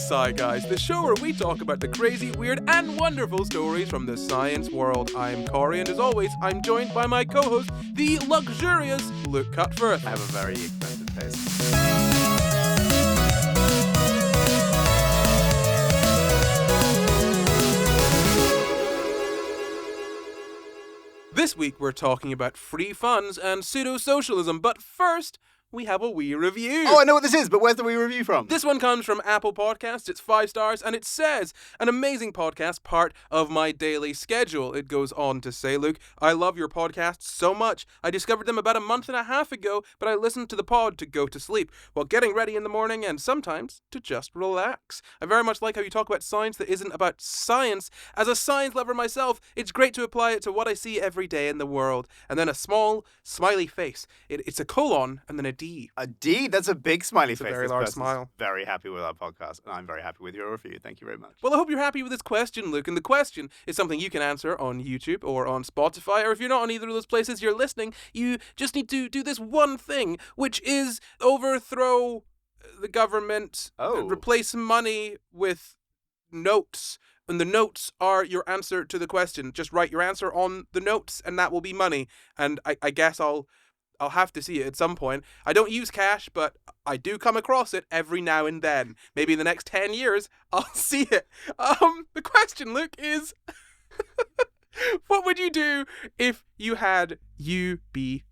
SCI Guys, the show where we talk about the crazy, weird, and wonderful stories from the science world. I'm Corey, and as always, I'm joined by my co-host, the luxurious Luke Cutforth. I have a very expensive taste. This week we're talking about free funds and pseudo-socialism, but first, we have a wee review. Oh, I know what this is, but where's the wee review from? This one comes from Apple Podcasts. It's 5 stars, and it says, an amazing podcast, part of my daily schedule. It goes on to say, Luke, I love your podcasts so much. I discovered them about a month and a half ago, but I listened to the pod to go to sleep while getting ready in the morning and sometimes to just relax. I very much like how you talk about science that isn't about science. As a science lover myself, it's great to apply it to what I see every day in the world. And then a small, smiley face. It's a colon and then a D. A D? That's a big smiley face. A very This large person's smile. Very happy with our podcast, and I'm very happy with your review. Thank you very much. Well, I hope you're happy with this question, Luke. And the question is something you can answer on YouTube or on Spotify, or if you're not on either of those places you're listening, you just need to do this one thing, which is overthrow the government, replace money with notes. And the notes are your answer to the question. Just write your answer on the notes, and that will be money. And I guess I'll have to see it at some point. I don't use cash, but I do come across it every now and then. Maybe in the next 10 years, I'll see it. The question, Luke, is what would you do if you had UBI?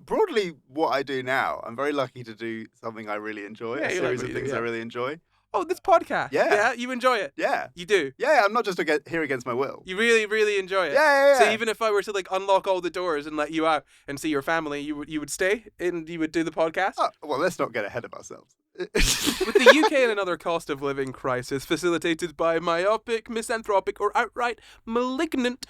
Broadly what I do now. I'm very lucky to do something I really enjoy, a series of things I really enjoy. Oh, this podcast. Yeah. Yeah, you enjoy it. Yeah. You do. Yeah, I'm not just here against my will. You really, really enjoy it. Yeah. So even if I were to unlock all the doors and let you out and see your family, you would stay and you would do the podcast? Oh, well, let's not get ahead of ourselves. With the UK and another cost of living crisis facilitated by myopic, misanthropic, or outright malignant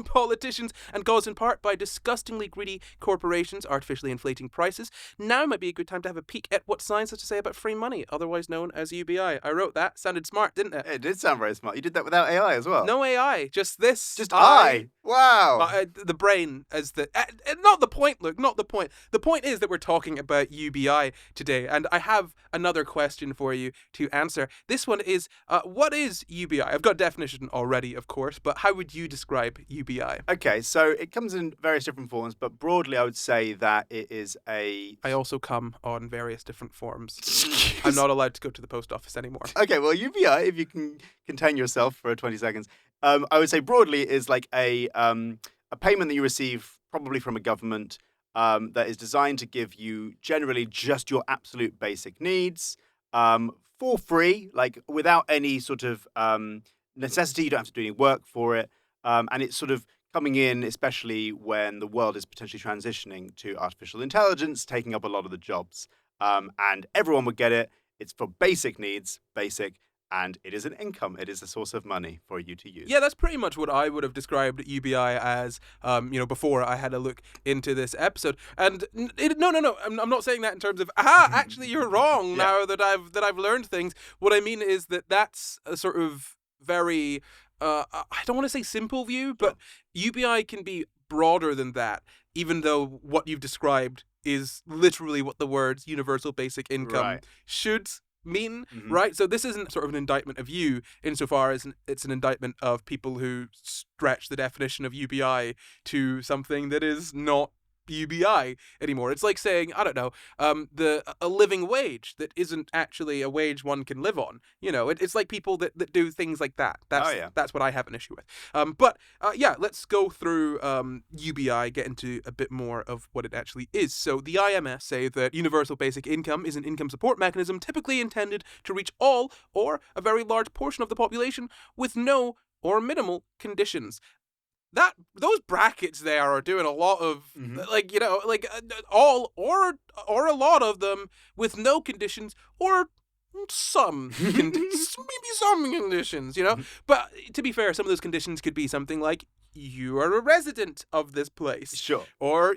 politicians and caused in part by disgustingly greedy corporations artificially inflating prices, now might be a good time to have a peek at what science has to say about free money, otherwise known as UBI. I wrote that. Sounded smart, didn't it? It did sound very smart. You did that without AI as well. No AI, just this. Just I. Wow. The brain as the... not the point, Luke, not the point. The point is that we're talking about UBI today, and I have another question for you to answer. This one is, what is UBI? I've got a definition already, of course, but how would you describe UBI? Okay, so it comes in various different forms, but broadly I would say that it is I also come on various different forms. I'm not allowed to go to the post office anymore. Okay, well, UBI, if you can contain yourself for 20 seconds, I would say broadly is like a payment that you receive probably from a government that is designed to give you generally just your absolute basic needs for free, like without any sort of necessity. You don't have to do any work for it. And it's sort of coming in, especially when the world is potentially transitioning to artificial intelligence, taking up a lot of the jobs. And everyone would get it. It's for basic needs, and it is an income. It is a source of money for you to use. Yeah, that's pretty much what I would have described UBI as, before I had a look into this episode. And no, I'm not saying that in terms of, actually you're wrong now that I've learned things. What I mean is that's a sort of very, I don't want to say simple view, but UBI can be broader than that, even though what you've described is literally what the words universal basic income should mean, right? So this isn't sort of an indictment of you insofar as it's an indictment of people who stretch the definition of UBI to something that is not UBI anymore. It's like saying, I don't know, a living wage that isn't actually a wage one can live on. It's like people that do things like that. That's what I have an issue with. But let's go through UBI, get into a bit more of what it actually is. So the IMS say that universal basic income is an income support mechanism typically intended to reach all or a very large portion of the population with no or minimal conditions. Those brackets there are doing a lot of all or a lot of them with no conditions or some maybe some conditions, But to be fair, some of those conditions could be something like you are a resident of this place, sure, or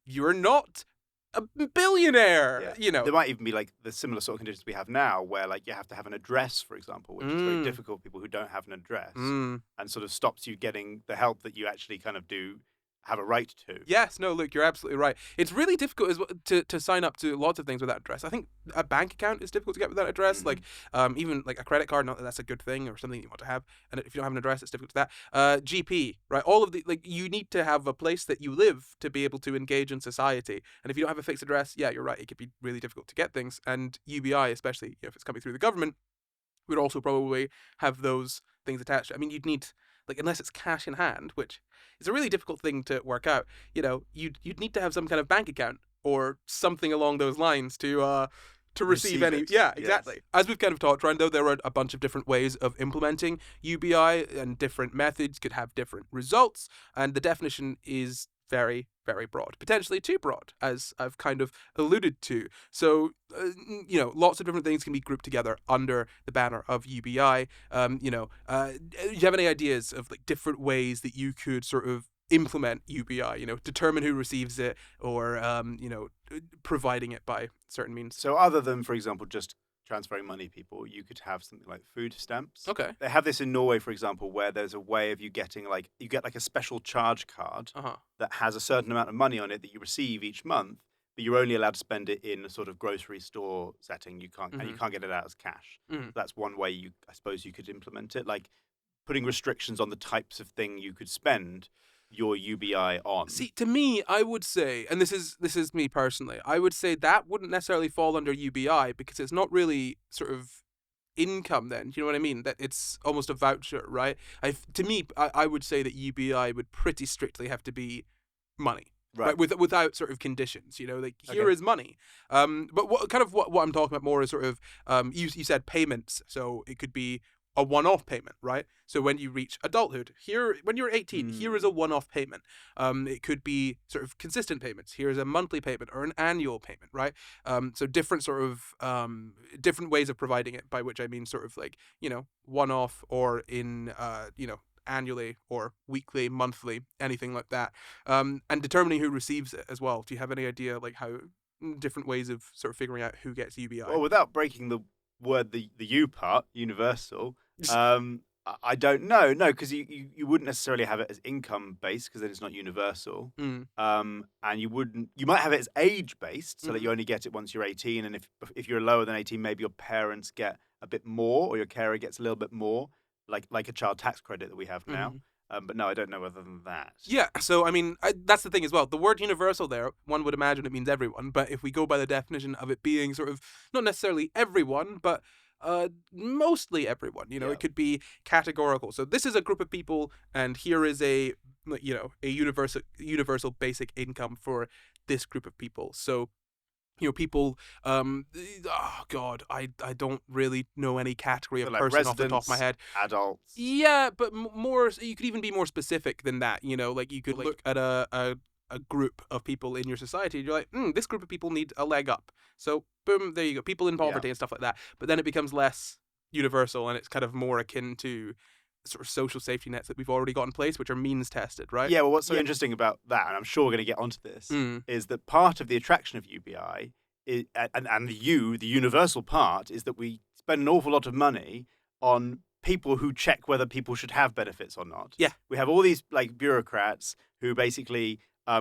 you're not a billionaire, There might even be the similar sort of conditions we have now where you have to have an address, for example, which is very difficult for people who don't have an address and sort of stops you getting the help that you actually kind of do have a right to. Yes, no, look, you're absolutely right. It's really difficult as well to sign up to lots of things with that address. I think a bank account is difficult to get with that address. Like, even like a credit card, not that that's a good thing or something you want to have. And if you don't have an address, it's difficult to that. GP, right? All of the, like, you need to have a place that you live to be able to engage in society. And if you don't have a fixed address, yeah, you're right. It could be really difficult to get things. And UBI, especially if it's coming through the government, would also probably have those things attached. I mean, you'd need, like, unless it's cash in hand, which is a really difficult thing to work out. You'd need to have some kind of bank account or something along those lines to receive any. It. Yeah, Yes. exactly. As we've kind of talked around, though, there are a bunch of different ways of implementing UBI, and different methods could have different results, and the definition is very, very broad, potentially too broad, as I've kind of alluded to. So, lots of different things can be grouped together under the banner of UBI. Do you have any ideas of like different ways that you could sort of implement UBI? Determine who receives it, or providing it by certain means. So other than, for example, just transferring money to people, you could have something like food stamps. Okay. They have this in Norway, for example, where there's a way of you getting you get like a special charge card that has a certain amount of money on it that you receive each month, but you're only allowed to spend it in a sort of grocery store setting. You can't, and you can't get it out as cash. So that's one way I suppose you could implement it, like putting restrictions on the types of thing you could spend your UBI on. See, to me, I would say, and this is me personally, I would say that wouldn't necessarily fall under UBI because it's not really sort of income then. Do you know what I mean? That it's almost a voucher, right? To me, I would say that UBI would pretty strictly have to be money. Right. Without sort of conditions, like here is money. But what I'm talking about more is sort of, you said payments, so it could be a one-off payment, right? So when you reach adulthood, when you're 18, here is a one-off payment. It could be sort of consistent payments. Here's a monthly payment or an annual payment, right? So different sort of different ways of providing it, by which I mean sort of like, one-off or in annually or weekly, monthly, anything like that. And determining who receives it as well. Do you have any idea like how different ways of sort of figuring out who gets UBI? Well, without breaking the word, the U part, universal, I don't know. No, because you wouldn't necessarily have it as income based because then it's not universal. And you might have it as age based so that you only get it once you're 18. And if you're lower than 18, maybe your parents get a bit more or your carer gets a little bit more, like a child tax credit that we have now. But no, I don't know other than that. Yeah, so I mean, that's the thing as well. The word universal there, one would imagine it means everyone, but if we go by the definition of it being sort of, not necessarily everyone, but mostly everyone, it could be categorical. So this is a group of people, and here is a universal basic income for this group of people. So people, oh God, I don't really know any category of person off the top of my head. Adults. Yeah, but more, you could even be more specific than that, like you could look at a group of people in your society, and you're like, this group of people need a leg up. So, boom, there you go. People in poverty and stuff like that. But then it becomes less universal, and it's kind of more akin to sort of social safety nets that we've already got in place, which are means tested, right? Yeah, well, what's so interesting about that, and I'm sure we're going to get onto this, is that part of the attraction of UBI and the universal part is that we spend an awful lot of money on people who check whether people should have benefits or not. Yeah. We have all these like bureaucrats who basically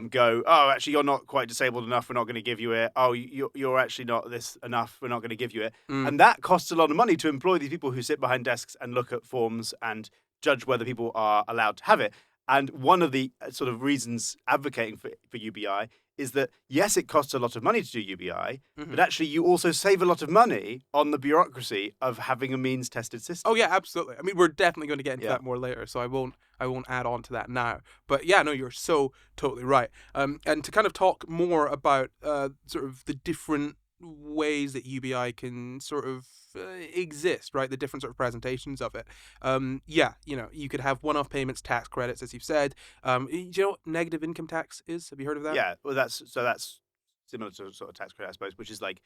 go, oh, actually, you're not quite disabled enough, we're not going to give you it. Oh, you're actually not this enough, we're not going to give you it. And that costs a lot of money to employ these people who sit behind desks and look at forms and judge whether people are allowed to have it. And one of the sort of reasons advocating for UBI is that, yes, it costs a lot of money to do UBI, but actually you also save a lot of money on the bureaucracy of having a means-tested system. Oh, yeah, absolutely. I mean, we're definitely going to get into that more later, so I won't add on to that now. But yeah, no, you're so totally right. And to kind of talk more about sort of the different ways that UBI can sort of exist, right? The different sort of presentations of it. You could have one-off payments, tax credits, as you've said. Do you know what negative income tax is? Have you heard of that? Yeah, well, that's similar to sort of tax credit, I suppose, which is like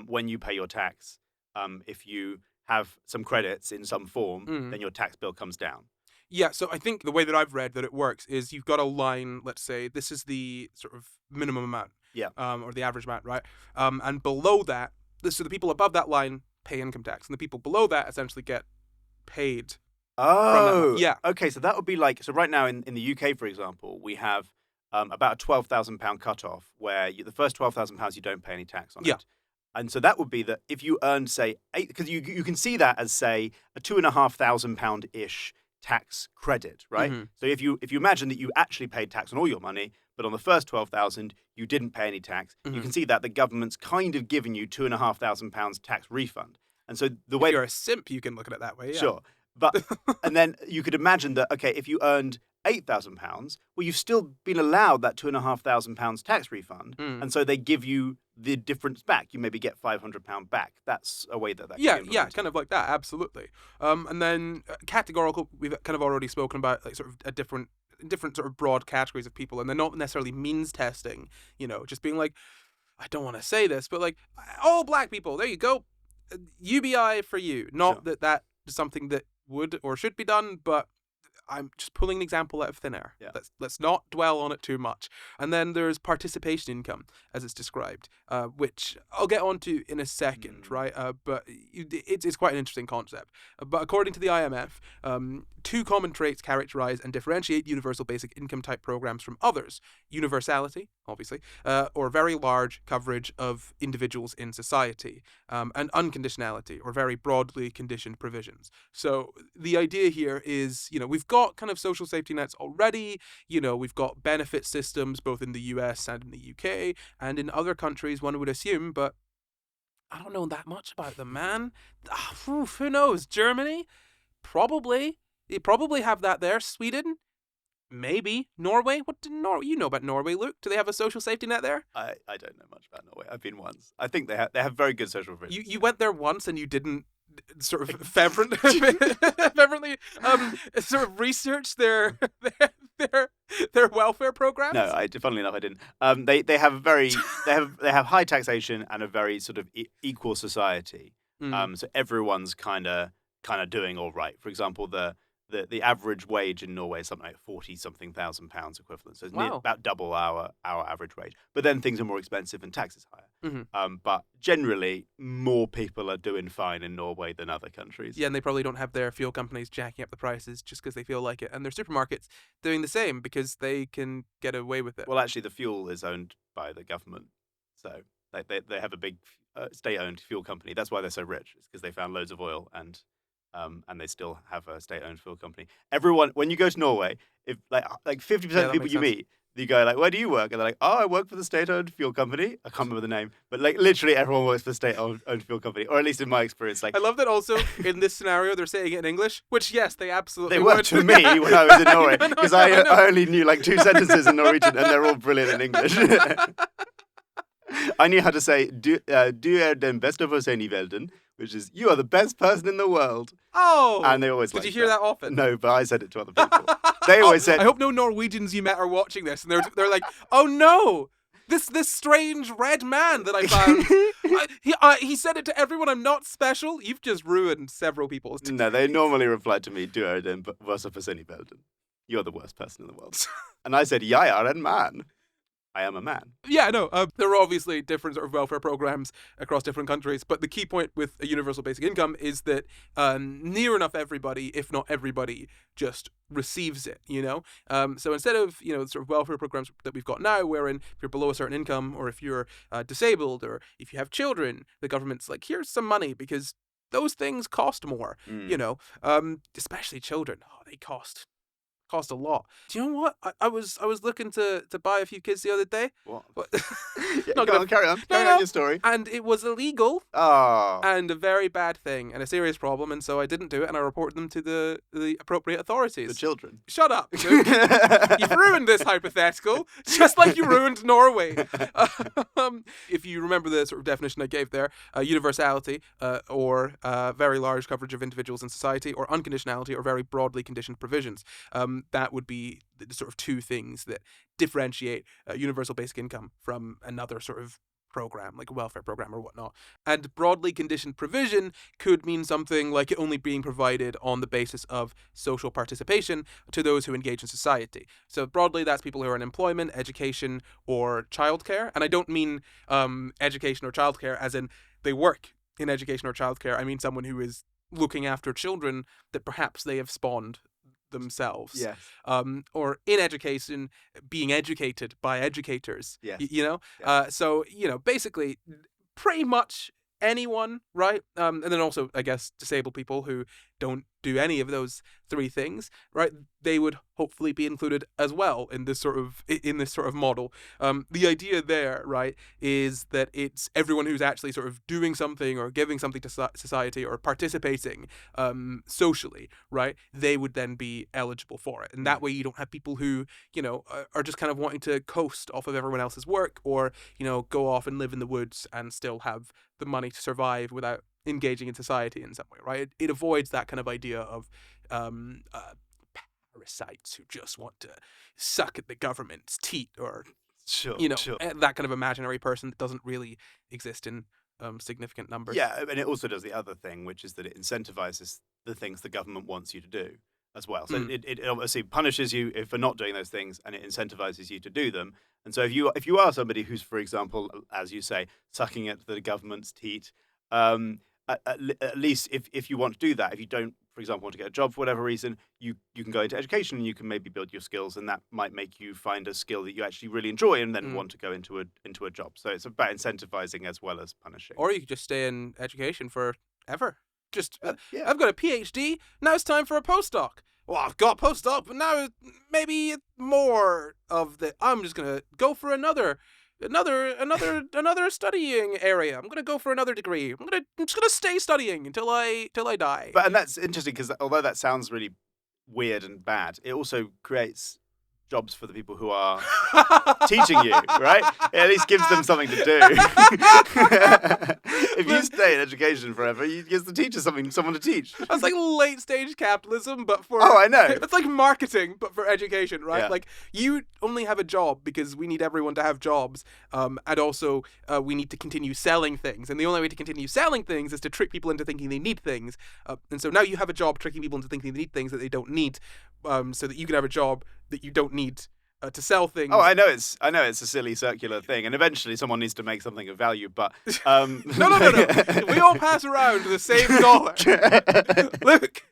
when you pay your tax, if you have some credits in some form, then your tax bill comes down. Yeah, so I think the way that I've read that it works is you've got a line, let's say, this is the sort of minimum amount. Yeah. Or the average amount, right? And below that, so the people above that line pay income tax, and the people below that essentially get paid. Oh, yeah. Okay, so that would be like, so right now in the UK, for example, we have about a £12,000 cutoff, where the first £12,000 you don't pay any tax on Yeah. it. And so that would be that if you earned, say, because you can see that as, say, a £2,500-ish tax credit, right? Mm-hmm. So if you imagine that you actually paid tax on all your money, but on the first 12,000 you didn't pay any tax, Mm-hmm. you can see that the government's kind of giving you £2,500 tax refund. And so the way If you're a simp, you can look at it that way. Yeah. Sure. But and then you could imagine that, okay, if you earned £8,000, well, you've still been allowed that £2,500 tax refund, and so they give you the difference back. You maybe get £500 back. That's a way that can be implemented. Kind of like that, absolutely. And then categorical, we've kind of already spoken about, like sort of a different sort of broad categories of people, and they're not necessarily means testing. Just being like, I don't want to say this, but like all black people, there you go, UBI for you. Not Sure. that is something that would or should be done, but I'm just pulling an example out of thin air. Yeah. Let's not dwell on it too much. And then there's participation income, as it's described, which I'll get onto in a second, right? But it's quite an interesting concept. But according to the IMF, two common traits characterize and differentiate universal basic income type programs from others: universality, obviously, or very large coverage of individuals in society, and unconditionality, or very broadly conditioned provisions. So the idea here is, we've got kind of social safety nets already. We've got benefit systems both in the US and in the UK and in other countries, one would assume, but I don't know that much about them, man. Who knows? Germany? Probably. They probably have that there. Sweden? Maybe. Norway? What did Norway? You know about Norway, Luke. Do they have a social safety net there? I don't know much about Norway. I've been once. I think they have very good social provisions. You went there once and you didn't sort of fervently sort of research their welfare programs? No, funnily enough, I didn't. They have they have high taxation and a very sort of equal society. So everyone's kind of doing all right. For example, the average wage in Norway is something like 40-something thousand pounds equivalent. So it's about double our average wage. But then things are more expensive and tax is higher. Mm-hmm. But generally, more people are doing fine in Norway than other countries. Yeah, and they probably don't have their fuel companies jacking up the prices just because they feel like it. And their supermarkets doing the same because they can get away with it. Well, actually, the fuel is owned by the government. So they have a big state-owned fuel company. That's why they're so rich. It's because they found loads of oil and they still have a state-owned fuel company. Everyone, when you go to Norway, if like 50% of the people you meet, you go like, "Where do you work?" And they're like, "Oh, I work for the state-owned fuel company." I can't remember the name, but like literally everyone works for the state-owned fuel company, or at least in my experience. Like, I love that also in this scenario they're saying it in English, which yes, they absolutely they would. worked for me when I was in Norway because I only knew like 2 sentences in Norwegian, and they're all brilliant in English. I knew how to say "Du den beste for seg i verden," which is "You are the best person in the world." Oh, and they always did you hear that often? No, but I said it to other people. They always said. I hope no Norwegians you met are watching this, and they're like, "Oh no, this strange red man that I found. He said it to everyone. I'm not special. You've just ruined several people's." No, they normally reply to me, "Du er den beste for seg i verden." You're the worst person in the world. And I said, "Jeg er en man." I am a man. Yeah, no. There are obviously different sort of welfare programs across different countries, but the key point with a universal basic income is that near enough everybody, if not everybody, just receives it. So instead of sort of welfare programs that we've got now, wherein if you're below a certain income, or if you're disabled, or if you have children, the government's like, here's some money because those things cost more. Especially children. Oh, they cost a lot. Do you know what? I was looking to buy a few kids the other day. What? Carry on your story. And it was illegal. Oh. And a very bad thing and a serious problem, and so I didn't do it, and I reported them to the appropriate authorities. The children. Shut up. You've ruined this hypothetical, just like you ruined Norway. If you remember the sort of definition I gave there, universality, or very large coverage of individuals in society, or unconditionality, or very broadly conditioned provisions. That would be the sort of two things that differentiate universal basic income from another sort of program, like a welfare program or whatnot. And broadly conditioned provision could mean something like it only being provided on the basis of social participation to those who engage in society. So broadly, that's people who are in employment, education, or childcare. And I don't mean education or childcare as in they work in education or childcare. I mean someone who is looking after children that perhaps they have spawned themselves. Yes. Or in education, being educated by educators. Yes. You know? Yeah. So, basically, pretty much anyone, right? And then also, I guess, disabled people who don't do any of those three things, right? They would hopefully be included as well in this sort of model. The idea there, right, is that it's everyone who's actually sort of doing something or giving something to society or participating socially, right? They would then be eligible for it, and that way you don't have people who are just kind of wanting to coast off of everyone else's work, or go off and live in the woods and still have the money to survive without engaging in society in some way, right? It avoids that kind of idea of parasites who just want to suck at the government's teat, or Sure. that kind of imaginary person that doesn't really exist in significant numbers. Yeah, and it also does the other thing, which is that it incentivizes the things the government wants you to do as well. So it obviously punishes you for not doing those things, and it incentivizes you to do them. And so if you are somebody who's, for example, as you say, sucking at the government's teat, at least if you want to do that, if you don't, for example, want to get a job for whatever reason, you can go into education and you can maybe build your skills, and that might make you find a skill that you actually really enjoy and then want to go into a job. So it's about incentivizing as well as punishing. Or you could just stay in education forever. Just yeah. I've got a PhD, now it's time for a postdoc. Well, I've got postdoc, but now maybe more of the. I'm just gonna go for another studying area. I'm gonna go for another degree. I'm just gonna stay studying until I die. And that's interesting because although that sounds really weird and bad, it also creates jobs for the people who are teaching you, right? It at least gives them something to do. If you stay in education forever, it gives the teacher someone to teach. That's like late stage capitalism, but for I know. It's like marketing, but for education, right? Yeah. Like you only have a job because we need everyone to have jobs, and also we need to continue selling things, and the only way to continue selling things is to trick people into thinking they need things, and so now you have a job tricking people into thinking they need things that they don't need, so that you can have a job that you don't need to sell things. Oh, I know it's a silly circular thing, and eventually someone needs to make something of value. But no. We all pass around the same dollar. Look,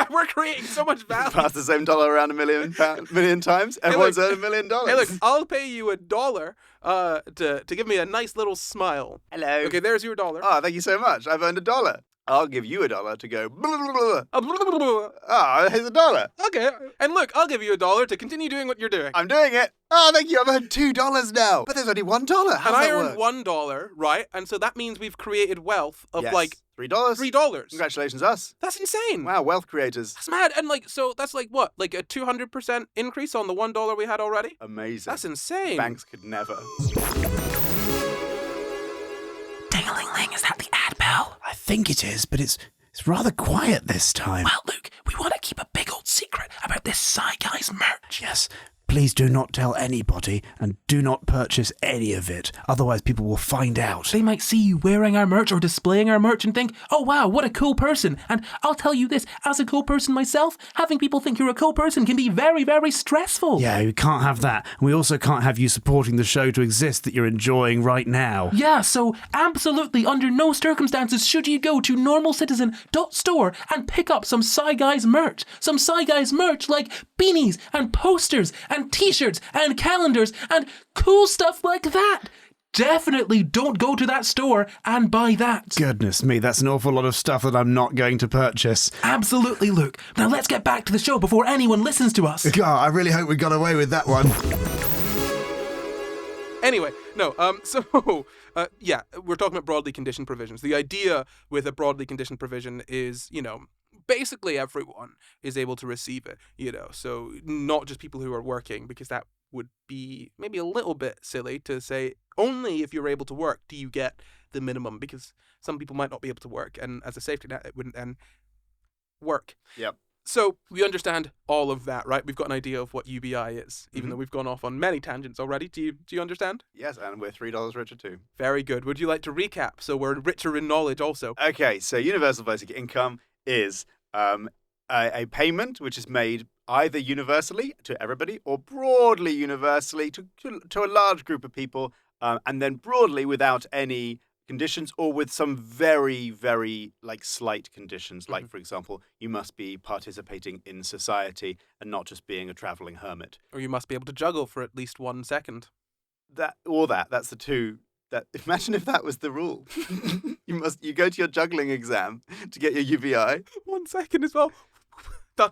we're creating so much value. Pass the same dollar around a million times. Everyone's earned $1 million. Hey, look, I'll pay you $1 to give me a nice little smile. Hello. Okay, there's your $1. Oh, thank you so much. I've earned $1. I'll give you $1 to go. Blah, blah, blah. Oh, here's $1. Okay, and look, I'll give you $1 to continue doing what you're doing. I'm doing it. Oh, thank you. I've earned $2 now. But there's only $1. How's and I that earned work? $1, right? And so that means we've created wealth of like $3. $3. Congratulations, us. That's insane. Wow, wealth creators. That's mad. And so that's like what? Like a 200% increase on the $1 we had already? Amazing. That's insane. Banks could never. Ding-a-ling-ling, is that the ad bell? I think it is, but it's rather quiet this time. Well, Luke, we want to keep a big old secret about this SCI GUYS merch. Yes, please do not tell anybody and do not purchase any of it. Otherwise people will find out. They might see you wearing our merch or displaying our merch and think, oh wow, what a cool person. And I'll tell you this, as a cool person myself, having people think you're a cool person can be very, very stressful. Yeah, we can't have that. And we also can't have you supporting the show to exist that you're enjoying right now. Yeah, so absolutely under no circumstances should you go to normalcitizen.store and pick up some SCI GUYS merch. Some SCI GUYS merch like beanies and posters and t-shirts and calendars and cool stuff like that. Definitely don't go to that store and buy that. Goodness me, that's an awful lot of stuff that I'm not going to purchase. Absolutely, Luke. Now let's get back to the show before anyone listens to us. God, I really hope we got away with that one. Anyway, no, yeah, we're talking about broadly conditioned provisions. The idea with a broadly conditioned provision is, basically everyone is able to receive it, so not just people who are working, because that would be maybe a little bit silly to say only if you're able to work do you get the minimum, because some people might not be able to work, and as a safety net it wouldn't then work. Yep. So we understand all of that, right? We've got an idea of what UBI is, even though we've gone off on many tangents already. Do you understand? Yes, and we're $3 richer too. Very good. Would you like to recap so we're richer in knowledge also? Okay, so universal basic income is a payment which is made either universally to everybody or broadly universally to a large group of people, and then broadly without any conditions, or with some very, very like slight conditions. Like, for example, you must be participating in society and not just being a traveling hermit. Or you must be able to juggle for at least 1 second. That's the two. That imagine if that was the rule. you go to your juggling exam to get your UBI. 1 second as well.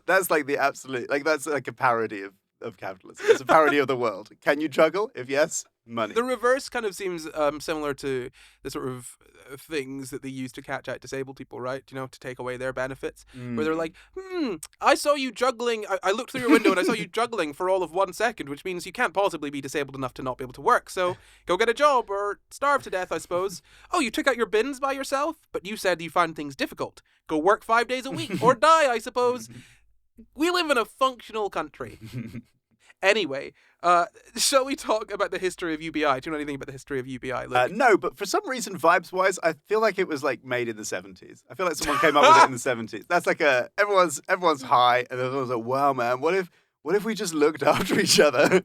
That's like the absolute, like that's like a parody of capitalism. It's a parody of the world. Can you juggle? If yes, money. The reverse kind of seems similar to the sort of things that they use to catch out disabled people, right? You know, to take away their benefits. Where they're like, I saw you juggling. I looked through your window and I saw you juggling for all of 1 second, which means you can't possibly be disabled enough to not be able to work. So go get a job or starve to death, I suppose. Oh, you took out your bins by yourself? But you said you found things difficult. Go work 5 days a week or die, I suppose. We live in a functional country. Anyway, shall we talk about the history of UBI? Do you know anything about the history of UBI? No, but for some reason, vibes-wise, I feel like it was like made in the 70s. I feel like someone came up with it in the 70s. That's like everyone's high, and everyone's like, wow, man, what if we just looked after each other?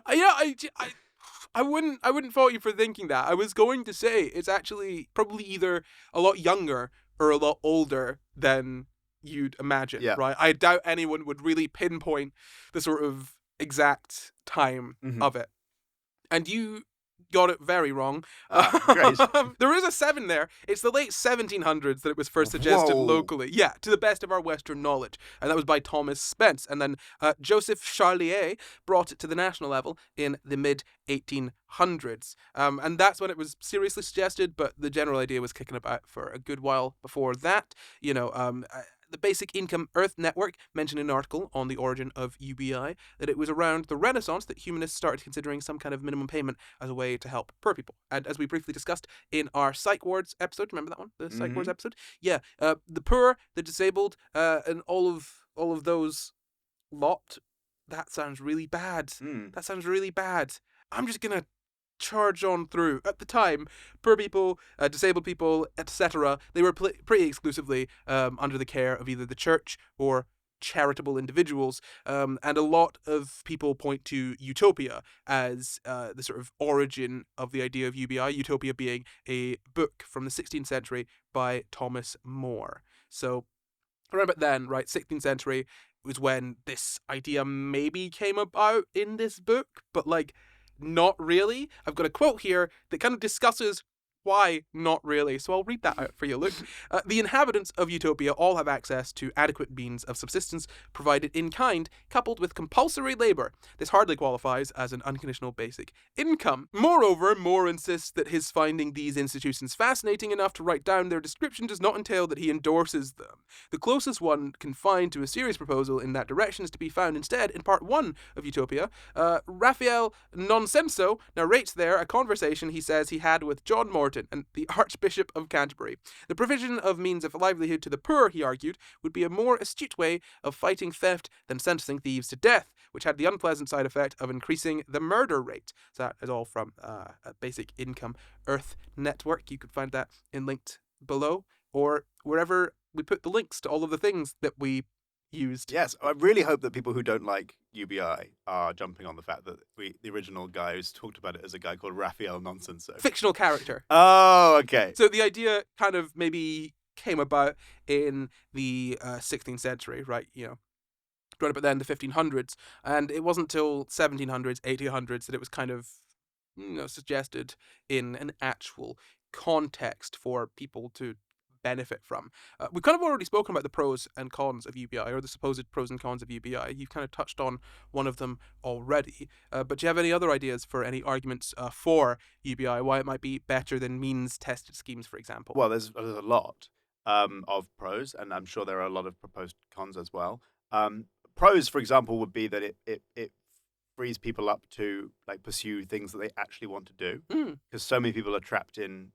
I wouldn't fault you for thinking that. I was going to say it's actually probably either a lot younger or a lot older than you'd imagine, right? I doubt anyone would really pinpoint the sort of exact time of it. And you got it very wrong. Great. There is a 7 there. It's the late 1700s that it was first suggested locally. Yeah, to the best of our Western knowledge. And that was by Thomas Spence. And then Joseph Charlier brought it to the national level in the mid-1800s. And that's when it was seriously suggested, but the general idea was kicking about for a good while before that. You know, the Basic Income Earth Network mentioned in an article on the origin of UBI that it was around the Renaissance that humanists started considering some kind of minimum payment as a way to help poor people. And as we briefly discussed in our Psych Wards episode, remember that one? The Psych Wards episode? Yeah. The poor, the disabled, and all of those lot. That sounds really bad. That sounds really bad. I'm just going to charge on through. At the time, poor people, disabled people, etc., they were pretty exclusively under the care of either the church or charitable individuals, and a lot of people point to Utopia as the sort of origin of the idea of UBI, Utopia being a book from the 16th century by Thomas More. So around about then, right, 16th century was when this idea maybe came about in this book, but like not really. I've got a quote here that kind of discusses why not really, so I'll read that out for you. Look, the inhabitants of Utopia all have access to adequate means of subsistence provided in kind, coupled with compulsory labour. This hardly qualifies as an unconditional basic income. Moreover, Moore insists that his finding these institutions fascinating enough to write down their description does not entail that he endorses them. The closest one can find to a serious proposal in that direction is to be found instead in part 1 of Utopia. Raphael Nonsenso narrates there a conversation he says he had with John Morton and the Archbishop of Canterbury. The provision of means of livelihood to the poor, he argued, would be a more astute way of fighting theft than sentencing thieves to death, which had the unpleasant side effect of increasing the murder rate. So that is all from a Basic Income Earth Network. You can find that linked below or wherever we put the links to all of the things that we used. Yes, I really hope that people who don't like UBI are jumping on the fact that the original guy who's talked about it as a guy called Raphael Nonsenso. Fictional character. Oh, okay. So the idea kind of maybe came about in the 16th century, right? You know, right about then, the 1500s. And it wasn't till 1700s, 1800s that it was kind of, suggested in an actual context for people to benefit from. We've kind of already spoken about the pros and cons of UBI, or the supposed pros and cons of UBI. You've kind of touched on one of them already. But do you have any other ideas for any arguments for UBI, why it might be better than means-tested schemes, for example? Well, there's a lot of pros, and I'm sure there are a lot of proposed cons as well. Pros, for example, would be that it frees people up to like pursue things that they actually want to do, because so many people are trapped in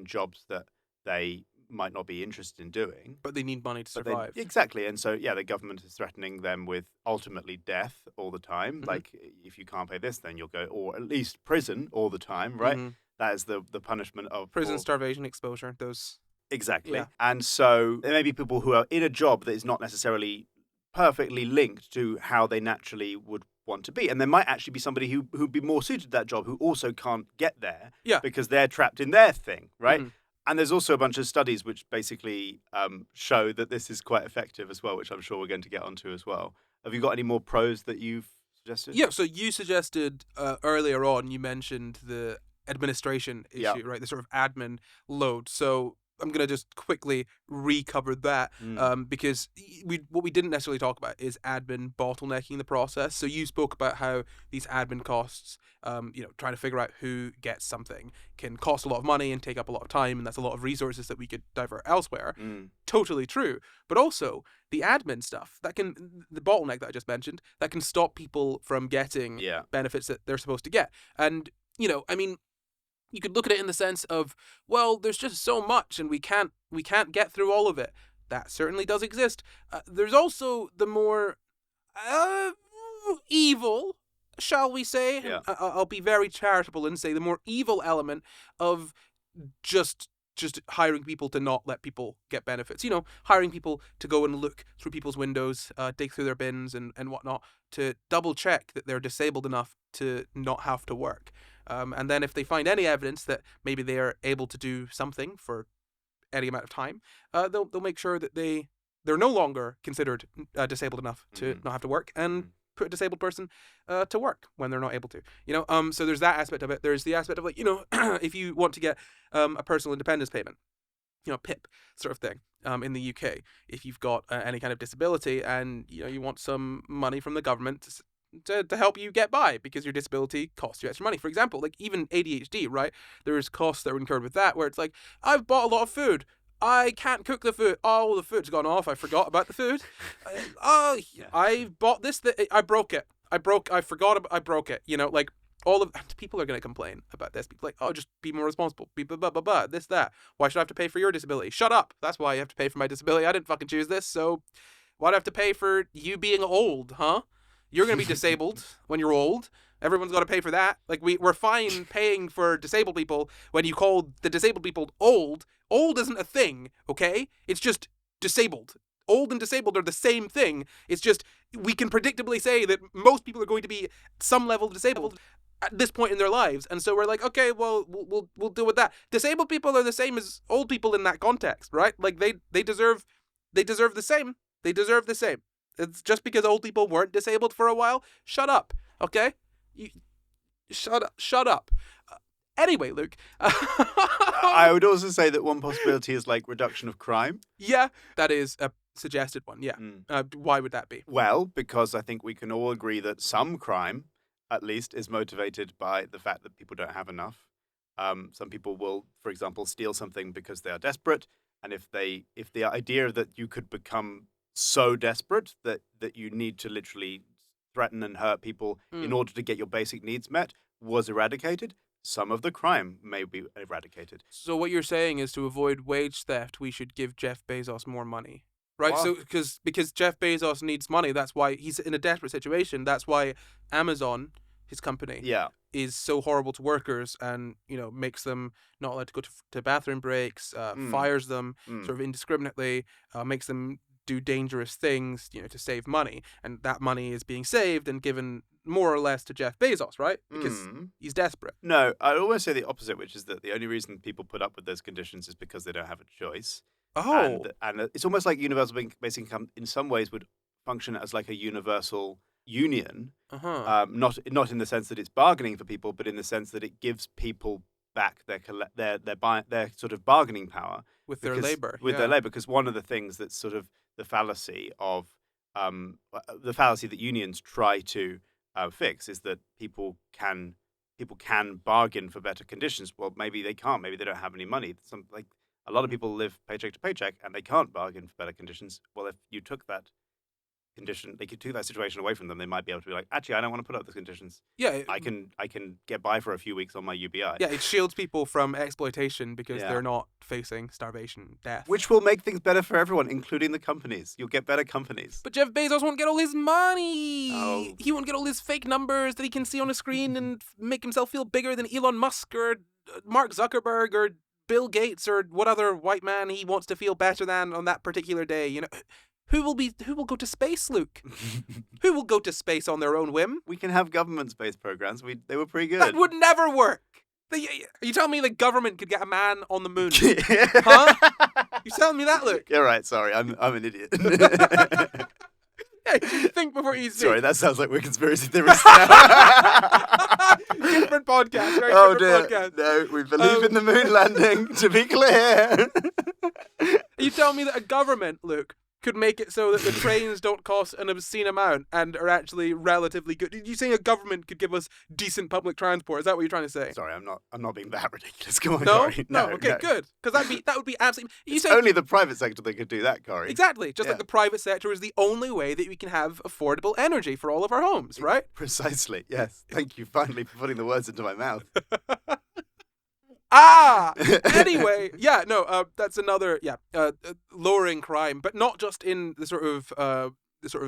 jobs that they might not be interested in doing. But they need money to survive. Exactly. And so, yeah, the government is threatening them with ultimately death all the time. Like, if you can't pay this, then you'll go, or at least prison all the time, right? That is the punishment of prison, starvation, exposure, those. Exactly. Yeah. And so there may be people who are in a job that is not necessarily perfectly linked to how they naturally would want to be. And there might actually be somebody who'd be more suited to that job who also can't get there because they're trapped in their thing, right? Mm-hmm. And there's also a bunch of studies which basically show that this is quite effective as well, which I'm sure we're going to get onto as well. Have you got any more pros that you've suggested? Yeah, so you suggested earlier on, you mentioned the administration issue, right? The sort of admin load. So I'm going to just quickly recover that because what we didn't necessarily talk about is admin bottlenecking the process. So you spoke about how these admin costs, trying to figure out who gets something can cost a lot of money and take up a lot of time, and that's a lot of resources that we could divert elsewhere. Totally true. But also the admin stuff, the bottleneck that I just mentioned, that can stop people from getting benefits that they're supposed to get. And, you could look at it in the sense of, well, there's just so much and we can't get through all of it. That certainly does exist. There's also the more evil, shall we say? Yeah. I'll be very charitable and say the more evil element of just hiring people to not let people get benefits. Hiring people to go and look through people's windows, dig through their bins and whatnot, to double check that they're disabled enough to not have to work. And then if they find any evidence that maybe they are able to do something for any amount of time, they'll make sure that they're no longer considered disabled enough to not have to work and put a disabled person to work when they're not able to. So there's that aspect of it. There's the aspect of if you want to get a personal independence payment, PIP sort of thing, in the UK, if you've got any kind of disability and you want some money from the government to help you get by because your disability costs you extra money. For example, like even ADHD, right? There's costs that are incurred with that where it's like, I've bought a lot of food. I can't cook the food. Oh, the food's gone off. I forgot about the food. I bought this. I broke it. I forgot. I broke it. All of people are going to complain about this. People are like, oh, just be more responsible. Be blah, blah, blah, blah, this, that. Why should I have to pay for your disability? Shut up. That's why you have to pay for my disability. I didn't fucking choose this. So why do I have to pay for you being old, huh? You're going to be disabled when you're old. Everyone's got to pay for that. Like, we're fine paying for disabled people when you call the disabled people old. Old isn't a thing, okay? It's just disabled. Old and disabled are the same thing. It's just we can predictably say that most people are going to be some level disabled at this point in their lives. And so we're like, okay, well, we'll deal with that. Disabled people are the same as old people in that context, right? Like, they deserve the same. They deserve the same. It's just because old people weren't disabled for a while. Shut up, okay? Shut up. Anyway, Luke. I would also say that one possibility is like reduction of crime. Yeah, that is a suggested one. Yeah. Why would that be? Well, because I think we can all agree that some crime, at least, is motivated by the fact that people don't have enough. Some people will, for example, steal something because they are desperate, and if the idea that you could become so desperate that you need to literally threaten and hurt people in order to get your basic needs met was eradicated, some of the crime may be eradicated. So what you're saying is to avoid wage theft, we should give Jeff Bezos more money, right? Well, So because Jeff Bezos needs money, that's why he's in a desperate situation. That's why Amazon, his company, is so horrible to workers and makes them not allowed to go to bathroom breaks, fires them sort of indiscriminately, makes them do dangerous things, to save money, and that money is being saved and given more or less to Jeff Bezos, right? Because he's desperate. No, I almost say the opposite, which is that the only reason people put up with those conditions is because they don't have a choice. Oh, and it's almost like universal basic income in some ways would function as like a universal union, not in the sense that it's bargaining for people, but in the sense that it gives people back their sort of bargaining power with their labor. Their labor, because one of the things that's sort of the fallacy that unions try to fix is that people can bargain for better conditions. Well, maybe they can't. Maybe they don't have any money. A lot of people live paycheck to paycheck and they can't bargain for better conditions. Well, if you took that condition, they could take that situation away from them, they might be able to be like, actually, I don't want to put up those conditions. Yeah, I can get by for a few weeks on my UBI. Yeah, it shields people from exploitation because they're not facing starvation, death. Which will make things better for everyone, including the companies. You'll get better companies. But Jeff Bezos won't get all his money. Oh. He won't get all his fake numbers that he can see on a screen and make himself feel bigger than Elon Musk or Mark Zuckerberg or Bill Gates or what other white man he wants to feel better than on that particular day. Who will go to space, Luke? Who will go to space on their own whim? We can have government space programs. They were pretty good. That would never work. Are you telling me the government could get a man on the moon? Huh? You telling me that, Luke? You're right. Sorry, I'm an idiot. Yeah, you think before you speak. Sorry, that sounds like we're conspiracy theorists now. Different podcast. Very Oh different dear. podcast. No, we believe in the moon landing. To be clear. You tell me that a government, Luke, could make it so that the trains don't cost an obscene amount and are actually relatively good. You saying a government could give us decent public transport? Is that what you're trying to say? Sorry, I'm not being that ridiculous. Come on, No, Corey. no. Okay, good. Because that would be absolutely. You It's say only the private sector that could do that, Corey. exactly. Just Yeah. like the private sector is the only way that we can have affordable energy for all of our homes, right? Precisely. Yes. Thank you finally for putting the words into my mouth. Anyway, yeah, no, that's another, lowering crime, but not just in the sort of,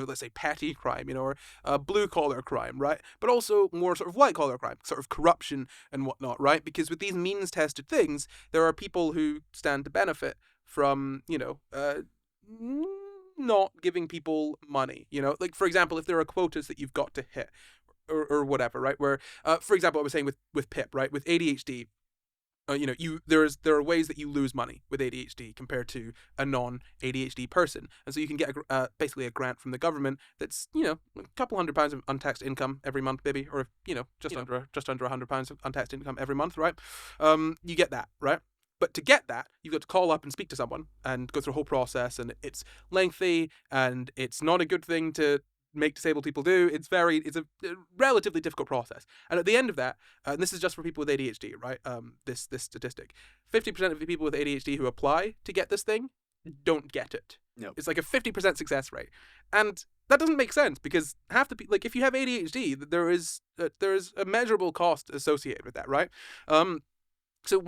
let's say, petty crime, or blue collar crime, right? But also more sort of white collar crime, sort of corruption and whatnot, right? Because with these means tested things, there are people who stand to benefit from, not giving people money, like, for example, if there are quotas that you've got to hit or whatever, right? Where, for example, I was saying with Pip, right? With ADHD, there are ways that you lose money with ADHD compared to a non-ADHD person, and so you can get basically a grant from the government that's a couple £100 of untaxed income every month, maybe, or just under £100 of untaxed income every month, right? You get that, right? But to get that, you've got to call up and speak to someone and go through a whole process, and it's lengthy and it's not a good thing to make disabled people do. It's a relatively difficult process. And at the end of that, and this is just for people with ADHD, right? This statistic, 50% of the people with ADHD who apply to get this thing don't get it. No. It's like a 50% success rate. And that doesn't make sense because half the people, like if you have ADHD, there is a measurable cost associated with that, right? So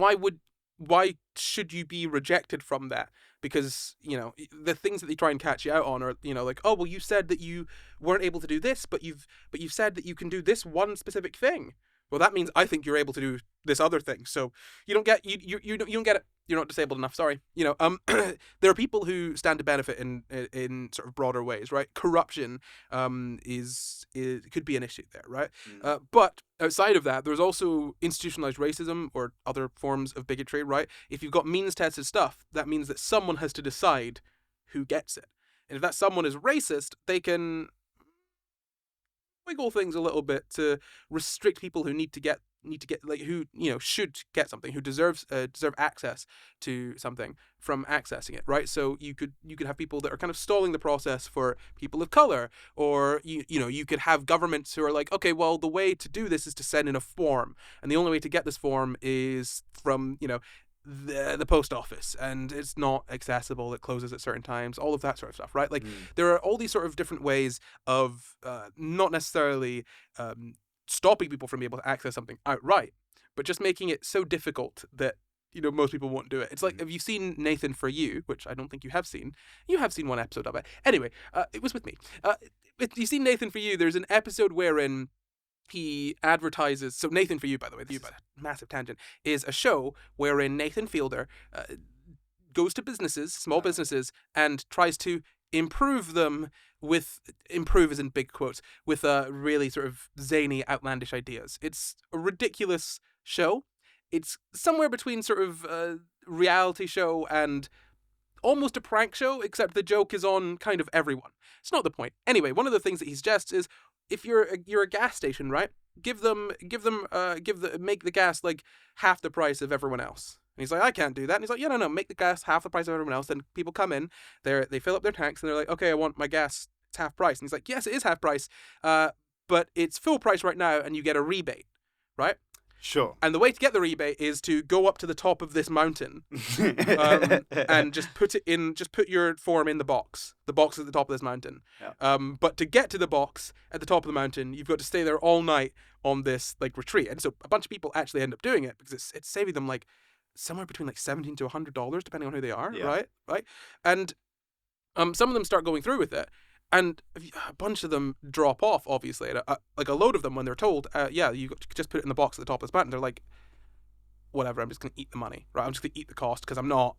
why should you be rejected from that? Because, the things that they try and catch you out on are, like, oh, well, you said that you weren't able to do this, but you've said that you can do this one specific thing. Well, that means I think you're able to do this other thing. So you don't get you don't get it. You're not disabled enough. Sorry. There are people who stand to benefit in sort of broader ways, right? Corruption could be an issue there, right? But outside of that, there's also institutionalized racism or other forms of bigotry, right? If you've got means tested stuff, that means that someone has to decide who gets it. And if that someone is racist, they can wiggle things a little bit to restrict people who need to get like who should get something, who deserve access to something from accessing it, right? So you could have people that are kind of stalling the process for people of color, or you could have governments who are like, okay, well, the way to do this is to send in a form, and the only way to get this form is from the post office, and it's not accessible, it closes at certain times, all of that sort of stuff, right? Like there are all these sort of different ways of not necessarily stopping people from being able to access something outright, but just making it so difficult that most people won't do it. It's like, have you seen Nathan For You, which I don't think you have seen? You have seen one episode of it. Anyway, it was with me. If you've seen Nathan For You, there's an episode wherein he advertises. So Nathan For You, by the way, this is a massive tangent, is a show wherein Nathan Fielder goes to businesses, small businesses, and tries to improve them improve is in big quotes, with really sort of zany, outlandish ideas. It's a ridiculous show. It's somewhere between sort of a reality show and almost a prank show, except the joke is on kind of everyone. It's not the point. Anyway, one of the things that he suggests is, if you're a gas station, right? Make the gas like half the price of everyone else. And he's like, I can't do that. And he's like, yeah, no, make the gas half the price of everyone else. Then people come in, they fill up their tanks, and they're like, okay, I want my gas, it's half price. And he's like, yes, it is half price, but it's full price right now, and you get a rebate, right? Sure. And the way to get the rebate is to go up to the top of this mountain and just put your form in the box. The box is at the top of this mountain. Yeah. But to get to the box at the top of the mountain, you've got to stay there all night on this like retreat. And so a bunch of people actually end up doing it because it's saving them like somewhere between like $17 to $100, depending on who they are, yeah. Right? And some of them start going through with it. And a bunch of them drop off, obviously. Like a load of them, when they're told, yeah, you just put it in the box at the top of this mountain, they're like, whatever, I'm just going to eat the money, right? I'm just going to eat the cost because I'm not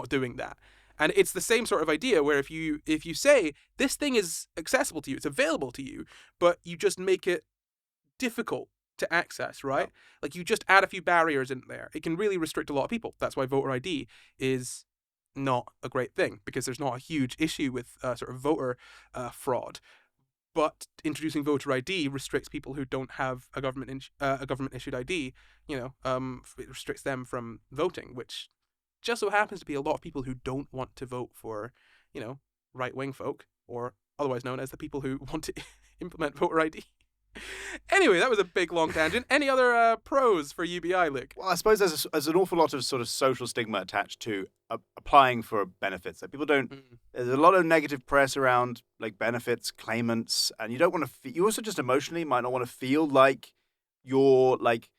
doing that. And it's the same sort of idea where if you say this thing is accessible to you, it's available to you, but you just make it difficult to access, right? Like you just add a few barriers in there. It can really restrict a lot of people. That's why voter ID is not a great thing, because there's not a huge issue with sort of voter fraud. But introducing voter ID restricts people who don't have a government issued ID. It restricts them from voting, which just so happens to be a lot of people who don't want to vote for, right-wing folk, or otherwise known as the people who want to implement voter ID. Anyway, that was a big long tangent. Any other pros for UBI, Luke? Well, I suppose there's an awful lot of sort of social stigma attached to applying for benefits. Like people don't. There's a lot of negative press around like benefits, claimants, and you don't want to. You also just emotionally might not want to feel like you're like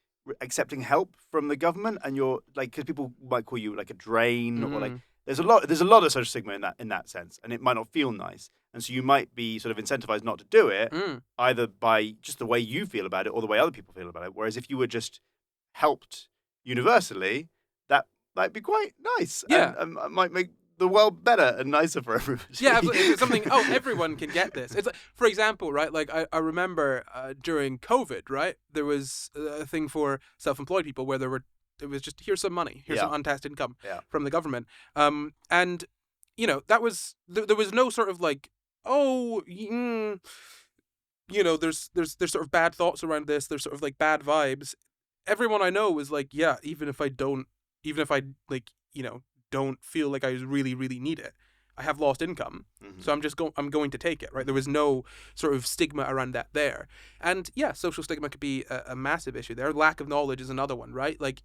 accepting help from the government, and you're like, because people might call you like a drain or like. There's a lot of social stigma in that sense, and it might not feel nice. And so you might be sort of incentivized not to do it, either by just the way you feel about it or the way other people feel about it. Whereas if you were just helped universally, that might be quite nice. Yeah. And might make the world better and nicer for everybody. Yeah, absolutely. It's something, everyone can get this. It's like, for example, right, like I remember during COVID, right, there was a thing for self-employed people where it was just, here's some money, here's some untaxed income from the government. And, that was, there was no sort of like, there's sort of bad thoughts around this. There's sort of like bad vibes. Everyone I know was like, yeah, even if I don't feel like I really, really need it, I have lost income. So I'm going to take it, right? There was no sort of stigma around that there. And yeah, social stigma could be a massive issue there. Lack of knowledge is another one, right? Like,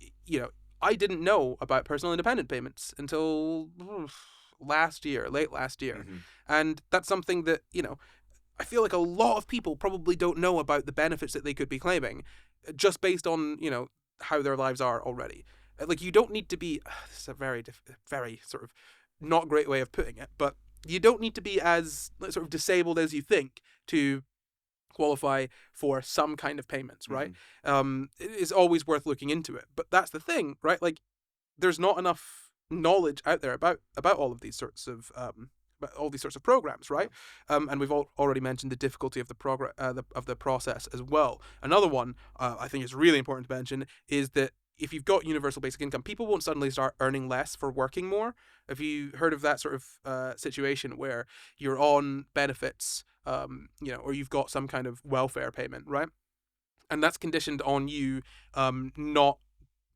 I didn't know about personal independent payments until late last year. And that's something that, I feel like a lot of people probably don't know about the benefits that they could be claiming just based on, how their lives are already. Like, you don't need to be, this is a very, very sort of not great way of putting it, but you don't need to be as sort of disabled as you think to qualify for some kind of payments, right? It is always worth looking into it. But that's the thing, right? Like, there's not enough knowledge out there about all of these sorts of programs, right? And we've already mentioned the difficulty of the process as well. Another one I think is really important to mention is that if you've got universal basic income, people won't suddenly start earning less for working more. Have you heard of that sort of situation where you're on benefits, or you've got some kind of welfare payment, right? And that's conditioned on you not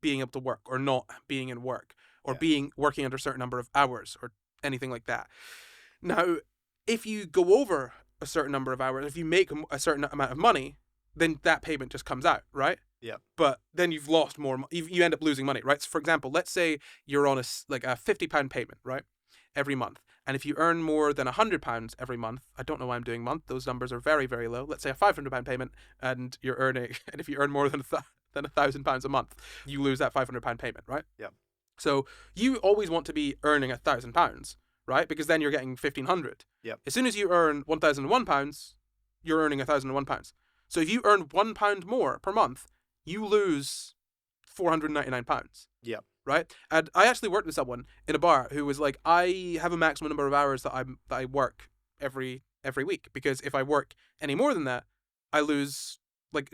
being able to work, or not being in work, or working under a certain number of hours, or anything like that. Now, if you go over a certain number of hours, if you make a certain amount of money, then that payment just comes out, right? Yeah. But then you've lost more. You end up losing money, right? So, for example, let's say you're on a £50 payment, right, every month, and if you earn more than £100 every month, I don't know why I'm doing month. Those numbers are very, very low. Let's say a £500 payment, and if you earn more than £1,000 a month, you lose that £500 payment, right? Yeah. So you always want to be earning £1,000, right? Because then you're getting £1,500. Yep. As soon as you earn £1,001, you're earning £1,001. So if you earn £1 more per month, you lose £499. Yeah. Right? And I actually worked with someone in a bar who was like, I have a maximum number of hours that I work every week, because if I work any more than that, I lose, like,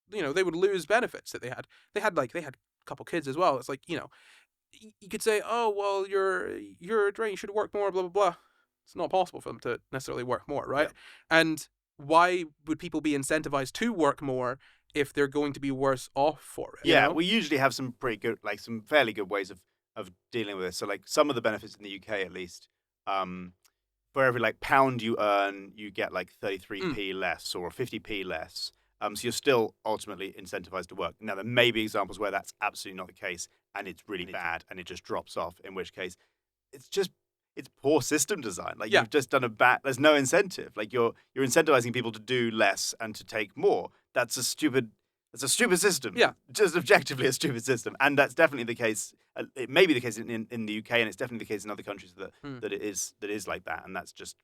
they would lose benefits that they had. They had a couple kids as well. It's like, you could say, oh, well, you're a drain, you should work more, blah, blah, blah. It's not possible for them to necessarily work more, right? Yeah. And why would people be incentivized to work more if they're going to be worse off for it? Yeah, we usually have some pretty good, some fairly good ways of dealing with this. So, some of the benefits in the UK, at least, for every pound you earn, you get 33p less or 50p less. So you're still ultimately incentivized to work. Now, there may be examples where that's absolutely not the case, and it's really bad, and it just drops off, in which case it's poor system design. You've just done there's no incentive. You're incentivizing people to do less and to take more. That's a stupid system. Yeah. Just objectively a stupid system. And that's definitely the case. It may be the case in the UK, and it's definitely the case in other countries that it is like that. And that's just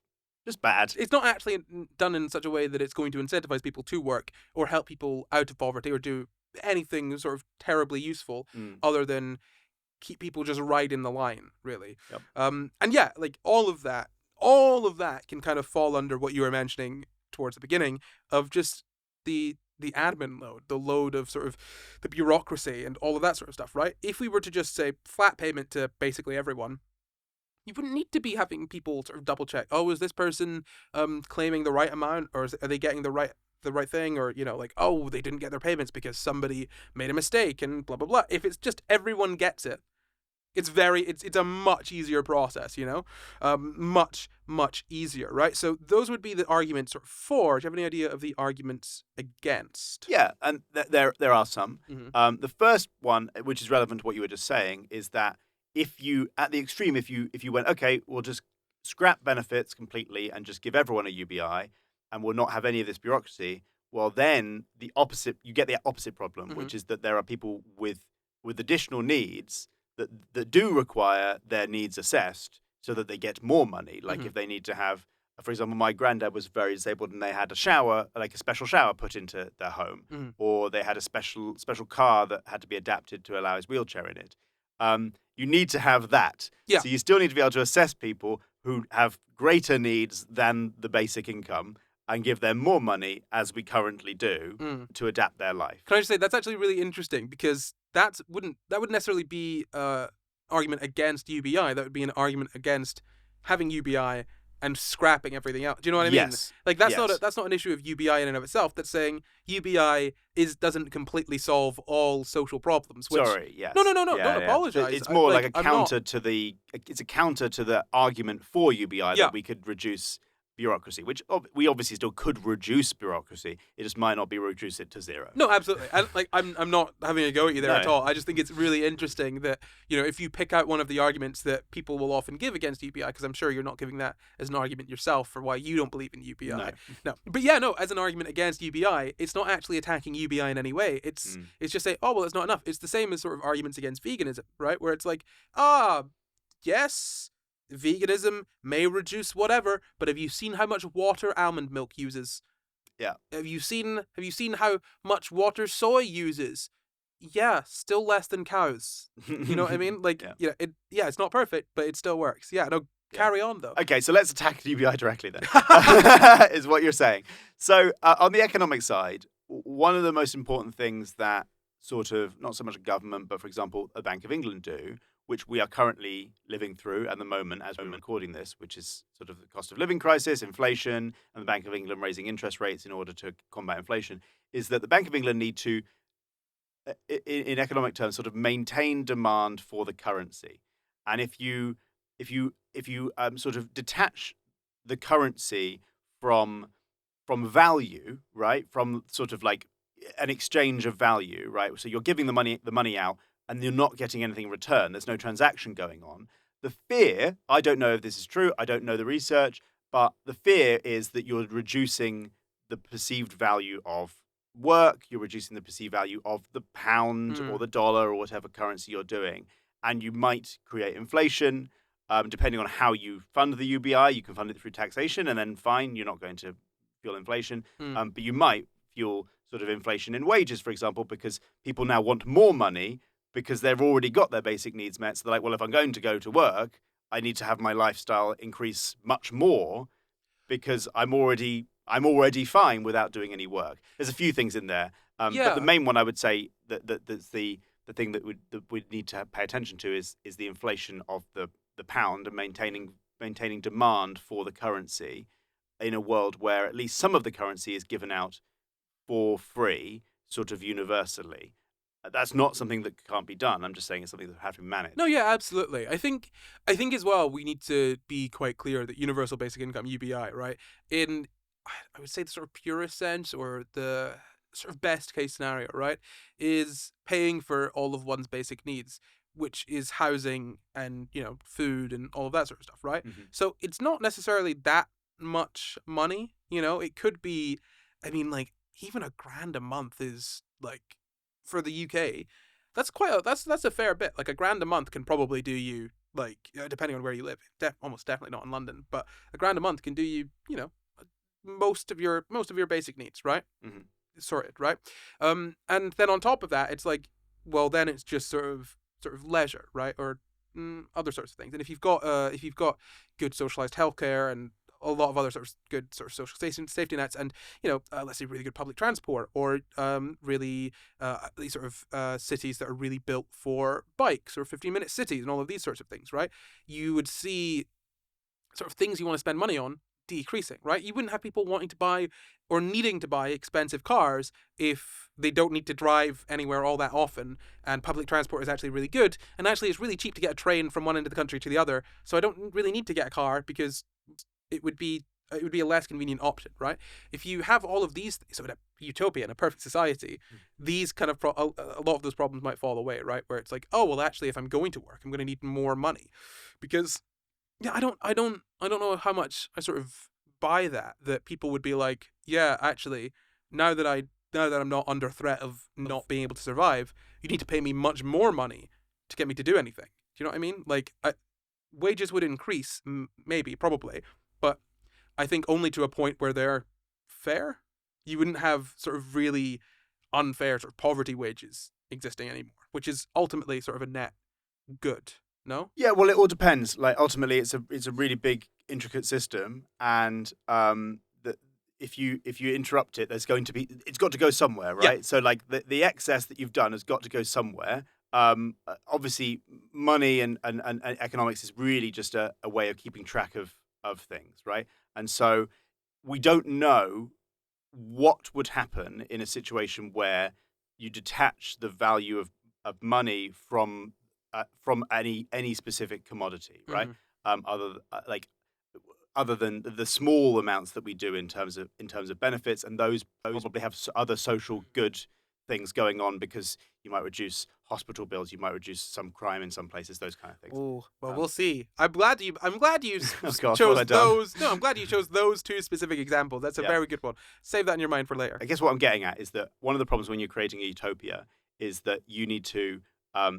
bad. It's not actually done in such a way that it's going to incentivize people to work or help people out of poverty or do anything sort of terribly useful other than keep people just right in the line, really. Yep. And yeah, like all of that can kind of fall under what you were mentioning towards the beginning of just the admin load, the load of sort of the bureaucracy and all of that sort of stuff, right? If we were to just say flat payment to basically everyone, you wouldn't need to be having people sort of double check. Oh, is this person claiming the right amount, or are they getting the right thing, or like, oh, they didn't get their payments because somebody made a mistake and blah blah blah. If it's just everyone gets it, it's a much easier process, much easier, right? So those would be the arguments for. Do you have any idea of the arguments against? Yeah, and there are some. Mhm. The first one, which is relevant to what you were just saying, is that if you, at the extreme, if you went, okay, we'll just scrap benefits completely and just give everyone a UBI, and we'll not have any of this bureaucracy, well, then you get the opposite problem, which is that there are people with additional needs that do require their needs assessed so that they get more money. Like if they need to have, for example, my granddad was very disabled and they had a shower, like a special shower put into their home, or they had a special car that had to be adapted to allow his wheelchair in it. You need to have that. Yeah. So you still need to be able to assess people who have greater needs than the basic income and give them more money, as we currently do, to adapt their life. Can I just say that's actually really interesting, because that wouldn't necessarily be an argument against UBI. That would be an argument against having UBI and scrapping everything else. Do you know what I mean? Yes. Like that's Yes. not an issue of UBI in and of itself. That's saying UBI doesn't completely solve all social problems. Which, Sorry, yes. No, Yeah, don't yeah. apologize. It's more like a I'm not. counter to the. It's a counter to the argument for UBI Yeah. that we could reduce bureaucracy, which we obviously still could reduce bureaucracy. It just might not be reduce it to zero. No, absolutely. And I'm not having a go at you there No. at all. I just think it's really interesting that, if you pick out one of the arguments that people will often give against UBI, because I'm sure you're not giving that as an argument yourself for why you don't believe in UBI. No. But yeah, no, as an argument against UBI, it's not actually attacking UBI in any way. It's just saying, oh, well, it's not enough. It's the same as sort of arguments against veganism, right? Where it's like, yes, veganism may reduce whatever, but have you seen how much water almond milk uses? Yeah. Have you seen how much water soy uses? Yeah, still less than cows. You know what I mean? Like, it's not perfect, but it still works. Yeah, no, carry on though. Okay, so let's attack UBI directly then, is what you're saying. So on the economic side, one of the most important things that sort of, not so much a government, but for example, a Bank of England do, which we are currently living through at the moment as we're recording this, which is sort of the cost of living crisis, inflation, and the Bank of England raising interest rates in order to combat inflation, is that the Bank of England need to, in economic terms, sort of maintain demand for the currency. And if you sort of detach the currency from value, right, from sort of like an exchange of value, right, so you're giving the money out, and you're not getting anything in return, there's no transaction going on. The fear, I don't know if this is true, I don't know the research, but the fear is that you're reducing the perceived value of work, you're reducing the perceived value of the pound or the dollar or whatever currency you're doing, and you might create inflation. Depending on how you fund the UBI, you can fund it through taxation, and then fine, you're not going to fuel inflation, but you might fuel sort of inflation in wages, for example, because people now want more money because they've already got their basic needs met. So they're like, well, if I'm going to go to work, I need to have my lifestyle increase much more because I'm already fine without doing any work. There's a few things in there, but the main one I would say that's the thing that we need to pay attention to is the inflation of the pound and maintaining demand for the currency in a world where at least some of the currency is given out for free, sort of universally. That's not something that can't be done. I'm just saying it's something that has to be managed. No, yeah, absolutely. I think as well we need to be quite clear that universal basic income, UBI, right, in I would say the sort of purest sense or the sort of best case scenario, right, is paying for all of one's basic needs, which is housing and food and all of that sort of stuff, right? So it's not necessarily that much money. It could be, I mean, like even $1,000 a month is like, for the UK, that's that's a fair bit. Like $1,000 a month can probably do you, like, depending on where you live, almost definitely not in London, but $1,000 a month can do you, most of your basic needs, right? Sorted, right? And then on top of that, it's like, well, then it's just sort of sort of leisure, right, or other sorts of things. And if you've got good socialized healthcare and a lot of other sort of good sort of social safety nets, and let's say really good public transport, or really these sort of cities that are really built for bikes, or 15-minute cities, and all of these sorts of things, right? You would see sort of things you want to spend money on decreasing, right? You wouldn't have people wanting to buy or needing to buy expensive cars if they don't need to drive anywhere all that often, and public transport is actually really good, and actually it's really cheap to get a train from one end of the country to the other, so I don't really need to get a car because it would be a less convenient option, right? If you have all of these, so in a utopia, in a perfect society, these kind of a lot of those problems might fall away, right? Where it's like, oh well, actually, if I'm going to work, I'm going to need more money, because I don't know how much I sort of buy that people would be like, yeah, actually, now that I'm not under threat of not being able to survive, you need to pay me much more money to get me to do anything. Do you know what I mean? Like, wages would increase, maybe, probably, but I think only to a point where they're fair. You wouldn't have sort of really unfair sort of poverty wages existing anymore, which is ultimately sort of a net good. No? Yeah, well, it all depends. Like, ultimately, it's a really big, intricate system, and if you interrupt it, it's got to go somewhere, right? Yeah. So, like, the excess that you've done has got to go somewhere. Obviously, money and economics is really just a way of keeping track of things, right? And so we don't know what would happen in a situation where you detach the value of money from any specific commodity, right? Other than the small amounts that we do in terms of benefits, and those probably have other social good things going on, because you might reduce hospital bills, you might reduce some crime in some places, those kind of things. Oh, well, we'll see. I'm glad you God, chose those. No, I'm glad you chose those two specific examples. That's a very good one. Save that in your mind for later. I guess what I'm getting at is that one of the problems when you're creating a utopia is that you need to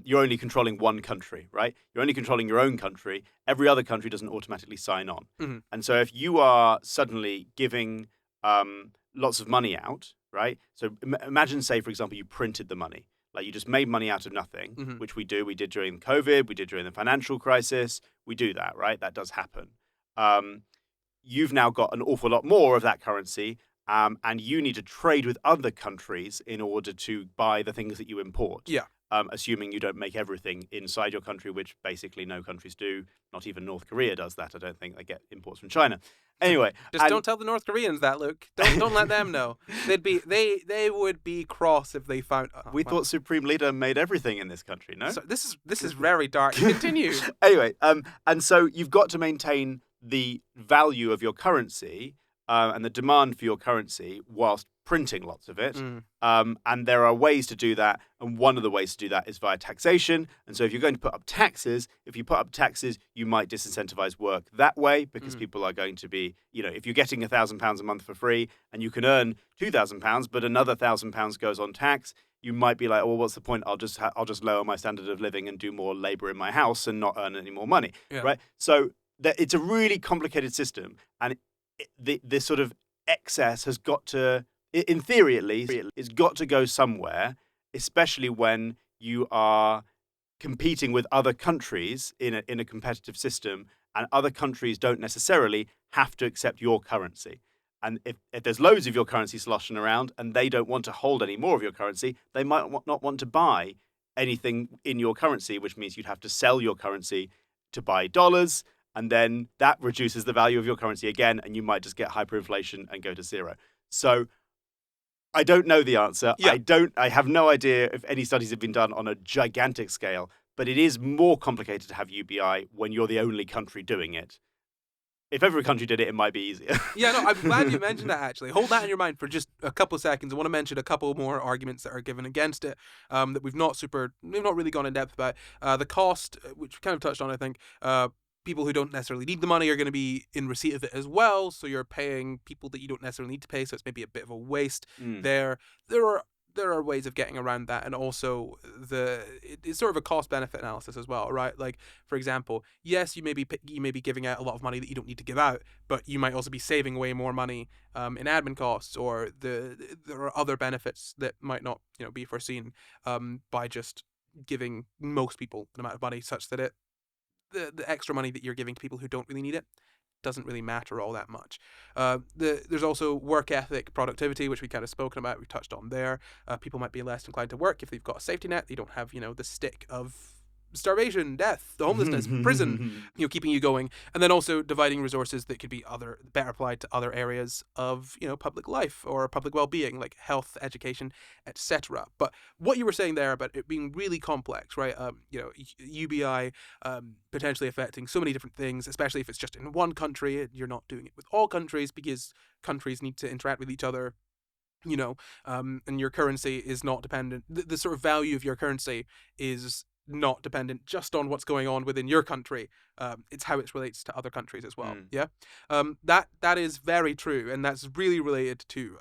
you're only controlling one country, right? You're only controlling your own country. Every other country doesn't automatically sign on. Mm-hmm. And so if you are suddenly giving lots of money out, right? So imagine, say, for example, you printed the money. Like, you just made money out of nothing, mm-hmm. which we did during COVID, we did during the financial crisis. We do that, right? That does happen. You've now got an awful lot more of that currency, and you need to trade with other countries in order to buy the things that you import. Yeah. Assuming you don't make everything inside your country, which basically no countries do. Not even North Korea does that. I don't think they get imports from China. Anyway, don't tell the North Koreans that, Luke. Don't let them know. They would be cross if they found. We thought Supreme Leader made everything in this country. No, so this is very dark. Continue. Anyway, and so you've got to maintain the value of your currency and the demand for your currency whilst printing lots of it. And there are ways to do that. And one of the ways to do that is via taxation. And so if you're going to put up taxes, you might disincentivize work that way, because people are going to be, if you're getting £1,000 a month for free and you can earn £2,000, but another £1,000 goes on tax, you might be like, well, what's the point? I'll just lower my standard of living and do more labor in my house and not earn any more money, right? So it's a really complicated system. And this sort of excess has got to, in theory at least, it's got to go somewhere, especially when you are competing with other countries in a competitive system, and other countries don't necessarily have to accept your currency. And if there's loads of your currency sloshing around and they don't want to hold any more of your currency, they might not want to buy anything in your currency, which means you'd have to sell your currency to buy dollars, and then that reduces the value of your currency again, and you might just get hyperinflation and go to zero. So I don't know the answer. Yeah. I have no idea if any studies have been done on a gigantic scale, but it is more complicated to have UBI when you're the only country doing it. If every country did it, it might be easier. Yeah, no, I'm glad you mentioned that, actually. Hold that in your mind for just a couple of seconds. I want to mention a couple more arguments that are given against it that we've not really gone in depth about. The cost, which we kind of touched on, I think. People who don't necessarily need the money are going to be in receipt of it as well, so you're paying people that you don't necessarily need to pay, so it's maybe a bit of a waste there. There are ways of getting around that, and also it's sort of a cost-benefit analysis as well, right? Like, for example, yes, you may be giving out a lot of money that you don't need to give out, but you might also be saving way more money in admin costs, or there are other benefits that might not be foreseen by just giving most people an amount of money such that the extra money that you're giving to people who don't really need it doesn't really matter all that much. There's also work ethic, productivity, which we kind of spoken about. We touched on there. People might be less inclined to work if they've got a safety net. They don't have, the stick of starvation, death, the homelessness, prison, keeping you going. And then also dividing resources that could be better applied to other areas of, public life or public well-being, like health, education, etc. But what you were saying there about it being really complex, right? UBI potentially affecting so many different things, especially if it's just in one country. You're not doing it with all countries because countries need to interact with each other. And your currency is not dependent. The sort of value of your currency is not dependent just on what's going on within your country. It's how it relates to other countries as well. Yeah, that is very true, and that's really related to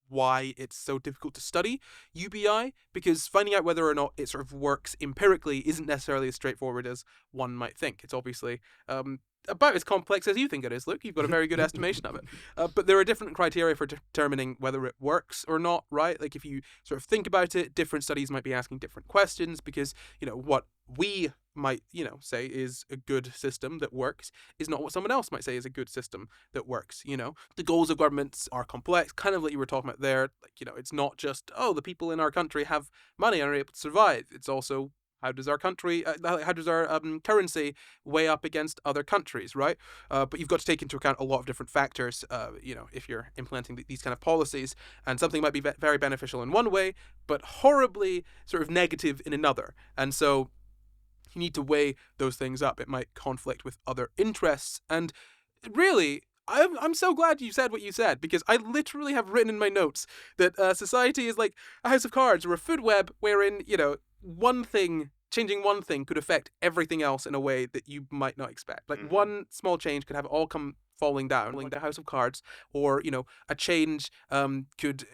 why it's so difficult to study UBI, because finding out whether or not it sort of works empirically isn't necessarily as straightforward as one might think. It's obviously about as complex as you think it is, Luke. You've got a very good estimation of it. But there are different criteria for determining whether it works or not, right? Like if you sort of think about it, different studies might be asking different questions because, what we might, say is a good system that works is not what someone else might say is a good system that works, The goals of governments are complex, kind of like you were talking about there. Like, it's not just, the people in our country have money and are able to survive. It's also, how does our country, how does our currency weigh up against other countries, right? But you've got to take into account a lot of different factors, if you're implementing these kind of policies. And something might be very beneficial in one way, but horribly sort of negative in another. And so you need to weigh those things up. It might conflict with other interests. And really, I'm so glad you said what you said, because I literally have written in my notes that society is like a house of cards or a food web wherein, changing one thing could affect everything else in a way that you might not expect. Like one small change could have it all come falling down, like the house of cards, or, a change could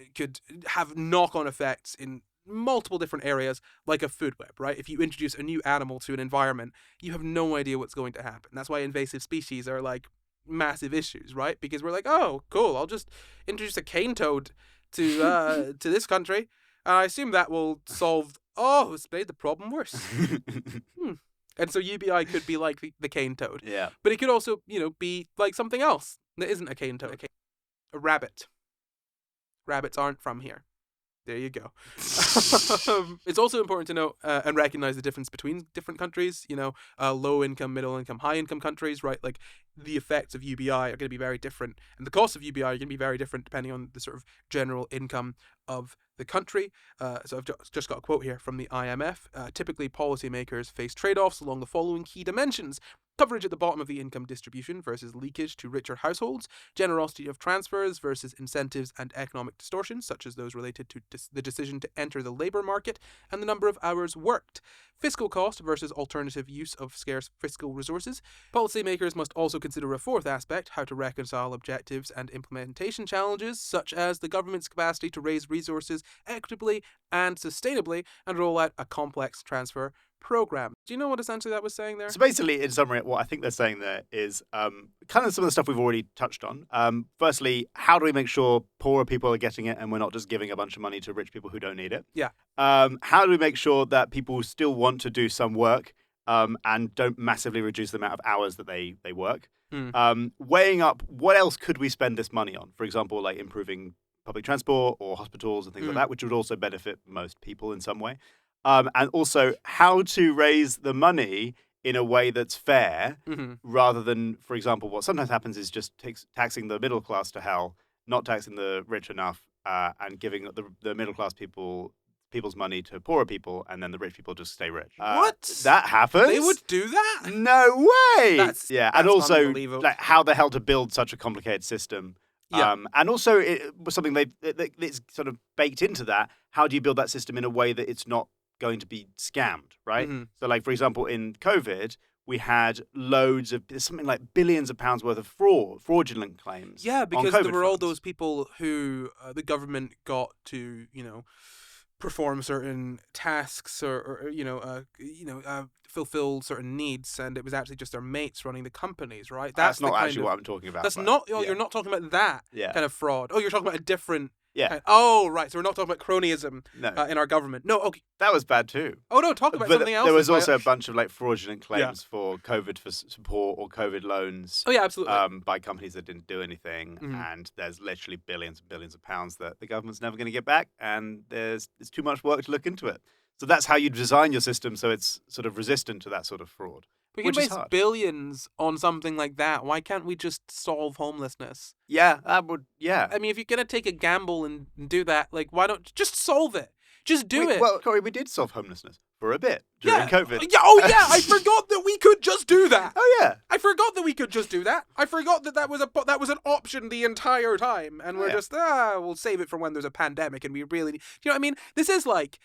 have knock-on effects in multiple different areas, like a food web, right? If you introduce a new animal to an environment, you have no idea what's going to happen. That's why invasive species are like massive issues, right? Because we're like, oh, cool, I'll just introduce a cane toad to this country, and I assume that will solve. Oh, it's made the problem worse. And so UBI could be like the cane toad. Yeah. But it could also, be like something else that isn't a cane toad. A rabbit. Rabbits aren't from here. There you go. It's also important to note and recognize the difference between different countries, low income, middle income, high income countries, right? Like the effects of UBI are going to be very different, and the costs of UBI are going to be very different depending on the sort of general income of the country. So I've just got a quote here from the IMF. Typically, policymakers face trade-offs along the following key dimensions: coverage at the bottom of the income distribution versus leakage to richer households, generosity of transfers versus incentives and economic distortions, such as those related to the decision to enter the labour market and the number of hours worked, fiscal cost versus alternative use of scarce fiscal resources. Policymakers must also consider a fourth aspect: how to reconcile objectives and implementation challenges, such as the government's capacity to raise resources equitably and sustainably and roll out a complex transfer program. Do you know what essentially that was saying there? So basically, in summary, what I think they're saying there is kind of some of the stuff we've already touched on. Firstly, how do we make sure poorer people are getting it and we're not just giving a bunch of money to rich people who don't need it? Yeah. How do we make sure that people still want to do some work and don't massively reduce the amount of hours that they work? Weighing up, what else could we spend this money on? For example, like improving public transport or hospitals and things like that, which would also benefit most people in some way. And also how to raise the money in a way that's fair, rather than, for example, what sometimes happens is just taxing the middle class to hell, not taxing the rich enough, and giving the middle class people's money to poorer people, and then the rich people just stay rich. What? That happens? They would do that? No way! That's and also unbelievable. like how the hell to build such a complicated system. Yeah. And also it was something it's sort of baked into that. How do you build that system in a way that it's not going to be scammed, right? So like, for example, in COVID, we had loads of, something like billions of pounds worth of fraudulent claims. Yeah, because on COVID there were all funds. those people who the government got to, perform certain tasks or fulfill certain needs, and it was actually just their mates running the companies, right? That's not actually what I'm talking about. That's but, not. yeah. You're not talking about that kind of fraud. Oh, you're talking about a different Yeah. Oh, right. So we're not talking about cronyism No. in our government. No, okay. That was bad too. Oh, no, talk about But something else. there was that's also a bunch of like fraudulent Yeah. claims for COVID for support or COVID loans. Oh, yeah, absolutely. By companies that didn't do anything, Mhm. and there's literally billions and billions of pounds that the government's never going to get back, and there's too much work to look into it. So that's how you design your system so it's sort of resistant to that sort of fraud. We can which is waste hard. billions on something like that. Why can't we just solve homelessness? Yeah, that would. Yeah. I mean, if you're going to take a gamble and do that, like, why don't just solve it? Just do it. Well, Corey, we did solve homelessness for a bit during COVID. Yeah, oh, yeah. I forgot that we could just do that. Oh yeah. I forgot that we could just do that. I forgot that that was an option the entire time, and we're Yeah. just we'll save it for when there's a pandemic, and we really, you know what I mean? This is like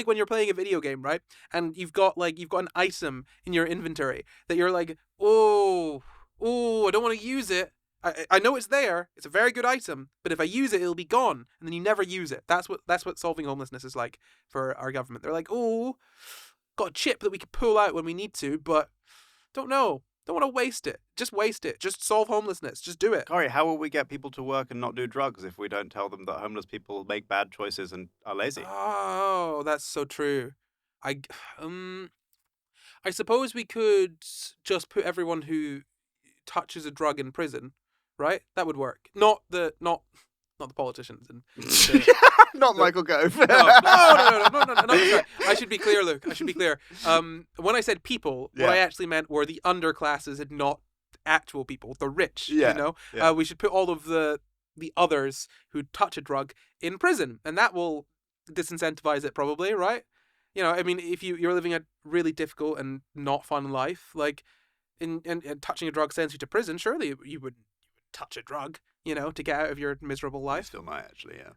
when you're playing a video game, right? And you've got an item in your inventory that you're like, oh, I don't want to use it. I know it's there. It's a very good item, but if I use it, it'll be gone, and then you never use it. That's what solving homelessness is like for our government. They're like, oh, got a chip that we could pull out when we need to, but don't know. Don't want to waste it. Just waste it. Just solve homelessness. Just do it. Corey, how will we get people to work and not do drugs if we don't tell them that homeless people make bad choices and are lazy? Oh, that's so true. I suppose we could just put everyone who touches a drug in prison, right? That would work. Not the politicians and Not Michael Gove. no. Sorry. I should be clear, Luke. I should be clear. When I said people, what I actually meant were the underclasses and not actual people, the rich. Yeah, You know, yeah. we should put all of the others who touch a drug in prison, and that will disincentivize it probably, right? You know, I mean, if you're living a really difficult and not fun life, like, and touching a drug sends you to prison, surely you would touch a drug, you know, to get out of your miserable I life. still might actually, yeah.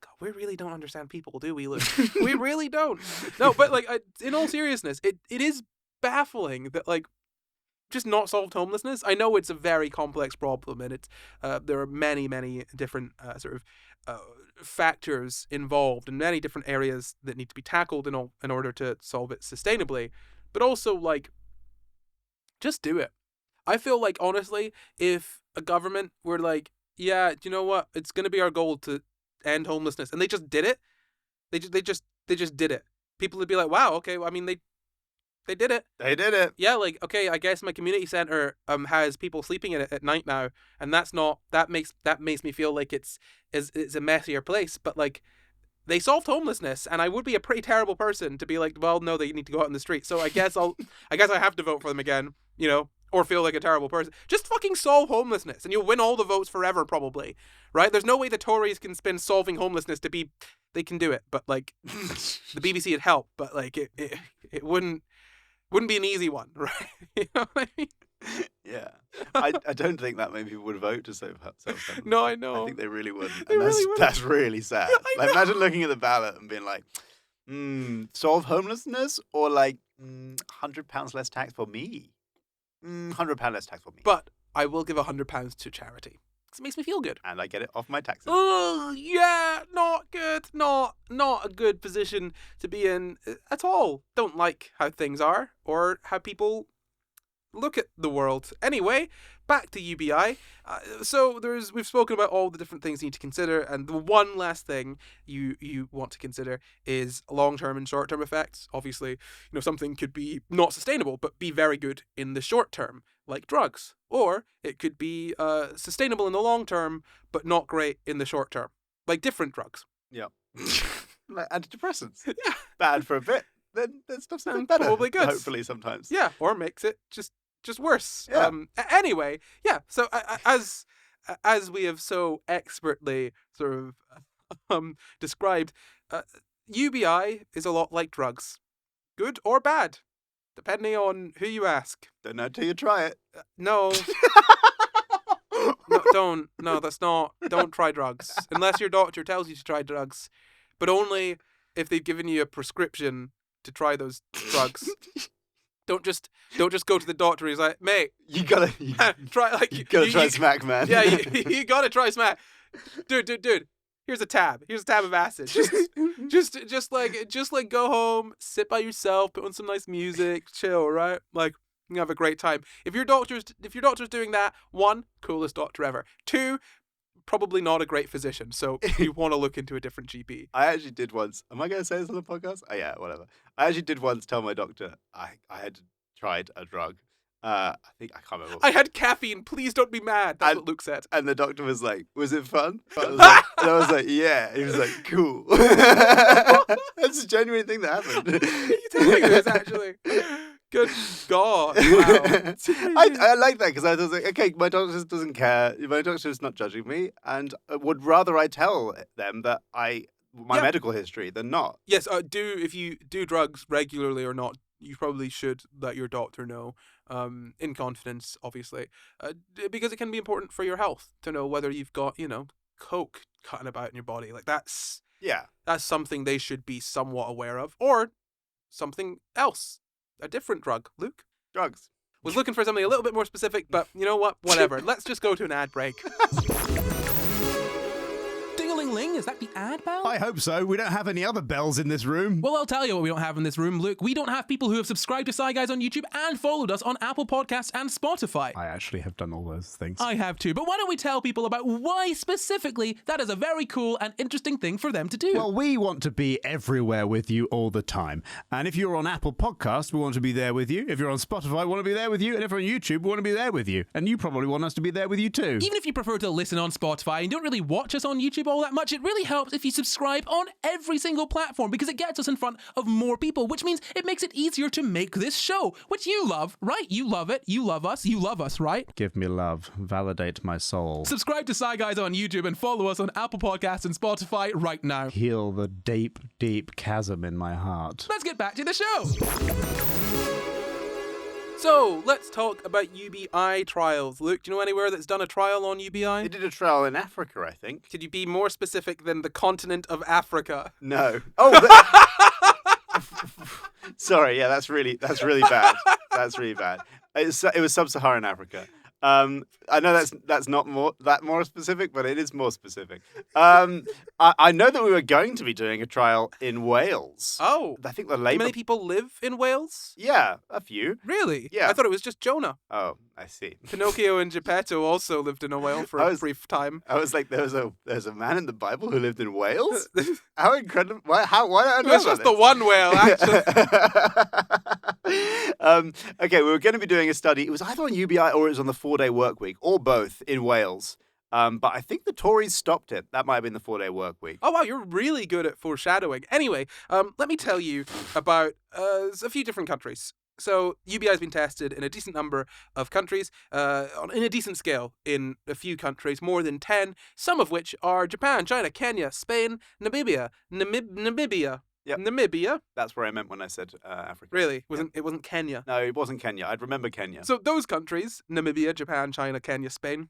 God, we really don't understand people, do we, Luke? We really don't. No, but like, in all seriousness, it is baffling that like just not solved homelessness. I know it's a very complex problem, and it's there are many different sort of factors involved, and many different areas that need to be tackled in order to solve it sustainably. But also, like, just do it. I feel like, honestly, if a government were like, yeah, you know what, it's going to be our goal to end homelessness, and they just did it, they just did it, people would be like, wow, okay, well, I mean, they did it. They did it. Yeah, like, okay, I guess my community center has people sleeping in it at night now, and that makes me feel like it's a messier place, but like, they solved homelessness, and I would be a pretty terrible person to be like, well, no, they need to go out in the street. So I guess I have to vote for them again, you know, or feel like a terrible person. Just fucking solve homelessness, and you'll win all the votes forever, probably. Right? There's no way the Tories can spin solving homelessness to be. They can do it, but like, the BBC would help, but like, it wouldn't be an easy one, right? You know what I mean? Yeah. I don't think that many people would vote to save homelessness. No, I know. I think they really wouldn't. They And really wouldn't. that's really sad. Yeah, I Like, know. imagine looking at the ballot and being like, solve homelessness or like £100 less tax for me. £100 less tax for me. But I will give £100 to charity. 'Cause it makes me feel good. And I get it off my taxes. Oh, yeah, not good. Not a good position to be in at all. Don't like how things are or how people look at the world. Anyway, back to UBI. So we've spoken about all the different things you need to consider, and the one last thing you want to consider is long-term and short-term effects. Obviously, you know, something could be not sustainable but be very good in the short term, like drugs, or it could be sustainable in the long term but not great in the short term, like different drugs. Yeah. Like antidepressants. Yeah. Bad for a bit. Then stuff's And better. probably good. Hopefully sometimes. Yeah, or makes it just worse. Yeah. Anyway, yeah. So as we have so expertly sort of described, UBI is a lot like drugs, good or bad, depending on who you ask. Don't know till you try it. No, don't. No, that's not. Don't try drugs unless your doctor tells you to try drugs, but only if they've given you a prescription to try those drugs. Don't just go to the doctor and he's like, mate, You gotta try like you gotta try smack, man. Yeah, you gotta try smack. Dude. Here's a tab of acid. Just like go home, sit by yourself, put on some nice music, chill, right? Like, you have a great time. If your doctor's doing that, one, coolest doctor ever. Two, probably not a great physician, so you want to look into a different GP. I actually did once. Am I going to say this on the podcast? Oh, yeah, whatever. I actually did once tell my doctor I had tried a drug. I think I can't remember. I had caffeine. Please don't be mad. That's what Luke said. And the doctor was like, "Was it fun?" I was like, "Yeah." He was like, "Cool." That's a genuine thing that happened. You telling this actually? Good God! Wow. I like that because I was like, okay, my doctor just doesn't care. My doctor's not judging me, and would rather I tell them that my medical history than not. Yes, if you do drugs regularly or not, you probably should let your doctor know, in confidence, obviously, because it can be important for your health to know whether you've got, coke cutting about in your body. Like that's something they should be somewhat aware of, or something else. A different drug, Luke. Drugs. Was looking for something a little bit more specific, but you know what? Whatever. Let's just go to an ad break. Ding-a-ling-ling, is that the ad bell? I hope so. We don't have any other bells in this room. Well, I'll tell you what we don't have in this room, Luke. We don't have people who have subscribed to SCI Guys on YouTube and followed us on Apple Podcasts and Spotify. I actually have done all those things. I have too, but why don't we tell people about why specifically that is a very cool and interesting thing for them to do? Well, we want to be everywhere with you all the time. And if you're on Apple Podcasts, we want to be there with you. If you're on Spotify, we want to be there with you. And if you're on YouTube, we want to be there with you. And you probably want us to be there with you too. Even if you prefer to listen on Spotify and don't really watch us on YouTube all that much, it really helps if you subscribe on every single platform because it gets us in front of more people, which means it makes it easier to make this show, which you love, right? You love it. You love us, right? Give me love. Validate my soul. Subscribe to SCI Guys on YouTube and follow us on Apple Podcasts and Spotify right now. Heal the deep, deep chasm in my heart. Let's get back to the show. So, let's talk about UBI trials. Luke, do you know anywhere that's done a trial on UBI? They did a trial in Africa, I think. Could you be more specific than the continent of Africa? No. Oh, sorry. Yeah, that's really bad. That's really bad. It was sub-Saharan Africa. I know that's not more specific, but it is more specific. I know that we were going to be doing a trial in Wales. Oh. I think the How Labour... many people live in Wales? Yeah, a few. Really? Yeah. I thought it was just Jonah. Oh, I see. Pinocchio and Geppetto also lived in a whale for a brief time. I was like, there's a man in the Bible who lived in Wales? How incredible. Why don't I know It's about just the one whale, actually. Okay, we were going to be doing a study. It was either on UBI or it was on the 4-day work week, or both in Wales. But I think the Tories stopped it. That might have been the 4-day work week. Oh, wow, you're really good at foreshadowing. Anyway, let me tell you about a few different countries. So UBI has been tested in a decent number of countries, in a decent scale in a few countries, more than 10, some of which are Japan, China, Kenya, Spain, Namibia. Yep. Namibia? That's where I meant when I said Africa. Really? It wasn't Kenya. No, it wasn't Kenya. I'd remember Kenya. So those countries, Namibia, Japan, China, Kenya, Spain,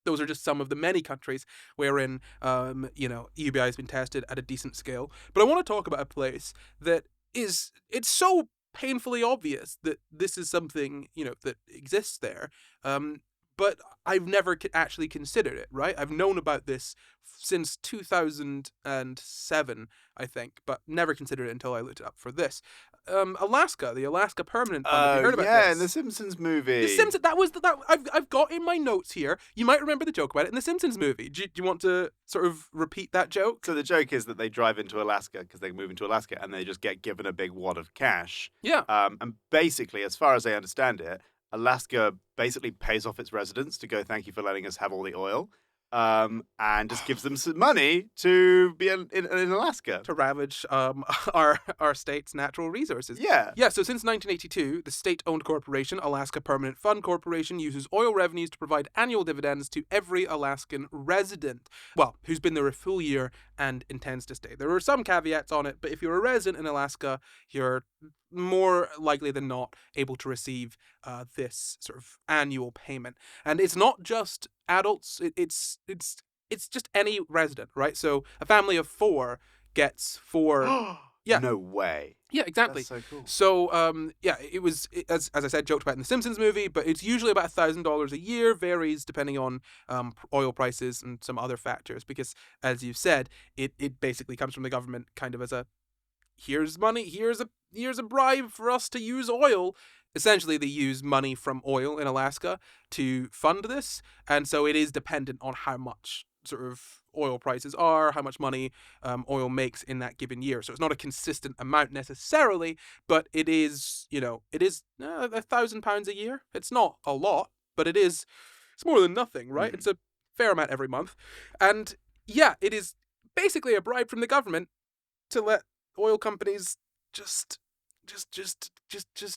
those are just some of the many countries wherein, UBI has been tested at a decent scale. But I want to talk about a place that it's so painfully obvious that this is something, that exists there. But I've never actually considered it, right? I've known about this since 2007, I think, but never considered it until I looked it up for this. Alaska, the Alaska Permanent Fund. Have you heard about this? Yeah, in the Simpsons movie. The Simpsons. That I've got in my notes here. You might remember the joke about it in the Simpsons movie. Do you want to sort of repeat that joke? So the joke is that they drive into Alaska because they move into Alaska and they just get given a big wad of cash. Yeah. And basically, as far as I understand it, Alaska basically pays off its residents to go, thank you for letting us have all the oil, and just gives them some money to be in Alaska. To ravage our state's natural resources. Yeah. Yeah, so since 1982, the state-owned corporation, Alaska Permanent Fund Corporation, uses oil revenues to provide annual dividends to every Alaskan resident. Well, who's been there a full year and intends to stay. There are some caveats on it, but if you're a resident in Alaska, you're more likely than not able to receive this sort of annual payment. And it's not just adults, it's just any resident, right? So a family of 4 gets 4. Yeah. No way. Yeah, exactly. That's so cool. So, as I said, joked about in the Simpsons movie, but it's usually about $1,000 a year, varies depending on oil prices and some other factors, because, as you've said, it basically comes from the government kind of as a, here's money, here's a bribe for us to use oil. Essentially, they use money from oil in Alaska to fund this, and so it is dependent on how much sort of oil prices are, how much money oil makes in that given year. So it's not a consistent amount necessarily, but it is, it is £1,000 a year. It's not a lot, but it's more than nothing, right? It's a fair amount every month. And yeah, it is basically a bribe from the government to let oil companies just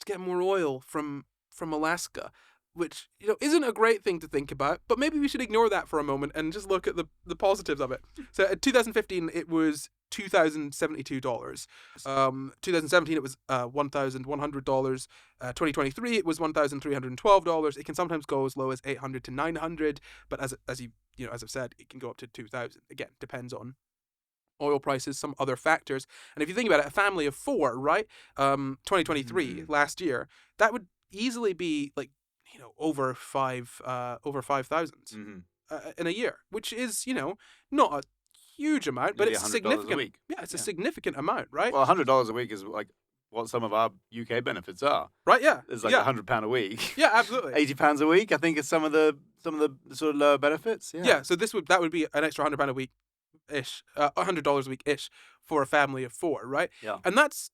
get more oil from Alaska, which isn't a great thing to think about, but maybe we should ignore that for a moment and just look at the positives of it. So in 2015 it was $2,072. 2017 it was $1,100. 2023 it was $1,312. It can sometimes go as low as $800 to $900, but as I've said, it can go up to $2,000. Again, depends on oil prices, some other factors. And if you think about it, a family of four, right? 2023 last year, that would easily be like over 5,000 in a year, which is not a huge amount, but Nearly it's $100 significant. a week. Yeah, it's a significant amount, right? Well, $100 a week is like what some of our UK benefits are. Right? Yeah, It's like £100 a week. Yeah, absolutely. £80 a week, I think, is some of the sort of lower benefits. Yeah. Yeah, so that would be an extra £100 a week ish, $100 a week ish for a family of four, right? Yeah. And that's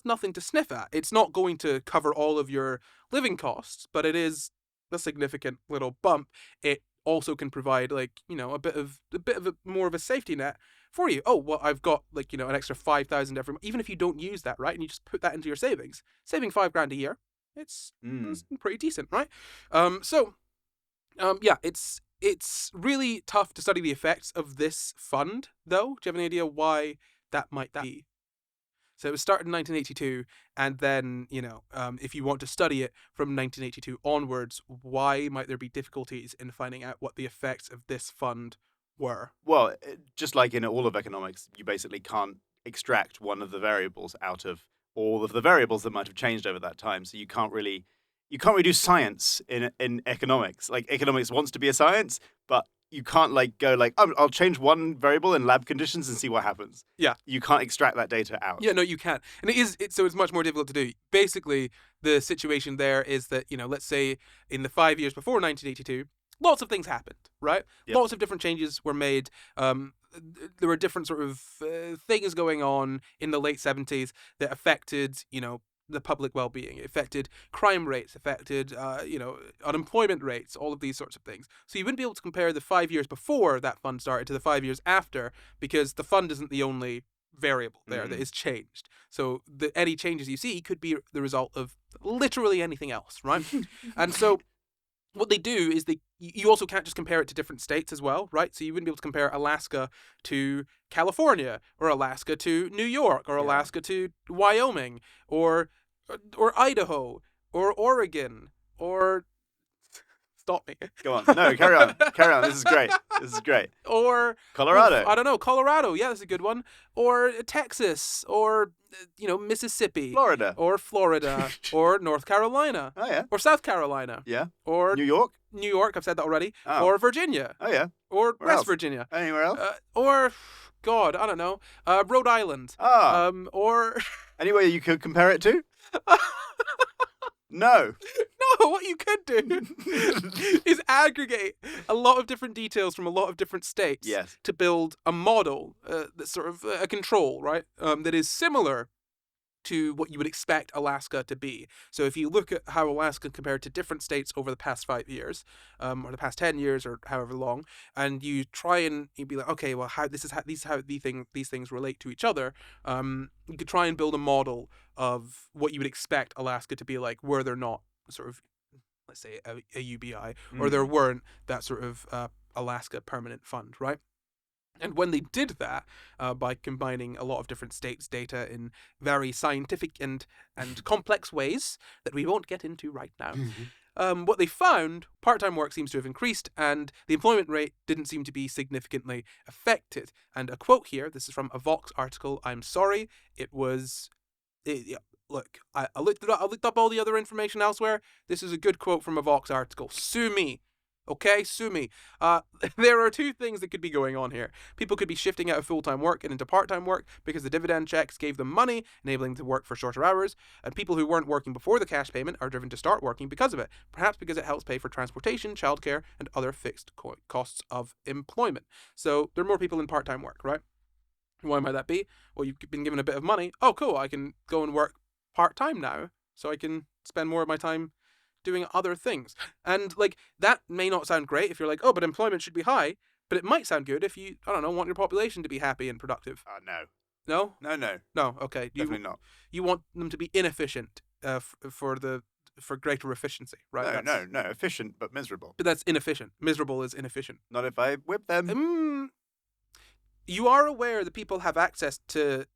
nothing to sniff at. It's not going to cover all of your living costs, but it is a significant little bump. It also can provide a bit of more of a safety net for you. Oh, well, I've got an extra 5,000 every month, even if you don't use that, right? And you just put that into your savings, saving $5,000 a year. It's pretty decent, right? It's really tough to study the effects of this fund, though. Do you have any idea why that might be? So it was started in 1982, and then, if you want to study it from 1982 onwards, why might there be difficulties in finding out what the effects of this fund were? Well, just like in all of economics, you basically can't extract one of the variables out of all of the variables that might have changed over that time. So you can't really do science in economics. Like, economics wants to be a science, but you can't I'll change one variable in lab conditions and see what happens. Yeah. You can't extract that data out. Yeah, no, you can't. And so it's much more difficult to do. Basically, the situation there is that, let's say in the 5 years before 1982, lots of things happened, right? Yep. Lots of different changes were made. There were different sort of things going on in the late 70s that affected, the public well-being. It affected crime rates, affected unemployment rates, all of these sorts of things. So you wouldn't be able to compare the 5 years before that fund started to the 5 years after, because the fund isn't the only variable there that is changed. So any changes you see could be the result of literally anything else, right? And so what they do is you also can't just compare it to different states as well, right? So you wouldn't be able to compare Alaska to California, or Alaska to New York, or Alaska to Wyoming, or Idaho, or Oregon, or stop me. Go on. No, carry on. Carry on. This is great. Or Colorado. I don't know. Colorado. Yeah, that's a good one. Or Texas, or Mississippi, Florida. or Florida, or North Carolina. Oh yeah. Or South Carolina. Yeah. Or New York. I've said that already. Oh. Or Virginia. Oh yeah. Or Where West else? Virginia. Anywhere else? Or God, I don't know. Rhode Island. Or Anywhere you could compare it to? No. No, what you could do is aggregate a lot of different details from a lot of different states to build a model that's sort of a control, right? That is similar to what you would expect Alaska to be. So if you look at how Alaska compared to different states over the past 5 years, or the past 10 years, or however long, and you try and you'd be like, okay, well, these things relate to each other. You could try and build a model of what you would expect Alaska to be like, were there not sort of, let's say, a UBI, or there weren't that sort of Alaska permanent fund, right? And when they did that, by combining a lot of different states' data in very scientific and complex ways that we won't get into right now, what they found, part-time work seems to have increased, and the employment rate didn't seem to be significantly affected. And a quote here, this is from a Vox article. I'm sorry, look, I looked it up. I looked up all the other information elsewhere. This is a good quote from a Vox article. Sue me. Okay, sue me. There are two things that could be going on here. People could be shifting out of full-time work and into part-time work because the dividend checks gave them money, enabling them to work for shorter hours, and people who weren't working before the cash payment are driven to start working because of it, perhaps because it helps pay for transportation, childcare, and other fixed costs of employment. So there are more people in part-time work, right? Why might that be? Well, you've been given a bit of money. Oh, cool, I can go and work part-time now, so I can spend more of my time doing other things. And like that may not sound great if you're like, oh, but employment should be high, but it might sound good if you, I don't know, want your population to be happy and productive. No. No? No. Okay. Definitely not. You want them to be inefficient for greater efficiency, right? No. Efficient but miserable. But that's inefficient. Miserable is inefficient. Not if I whip them. You are aware that people have access to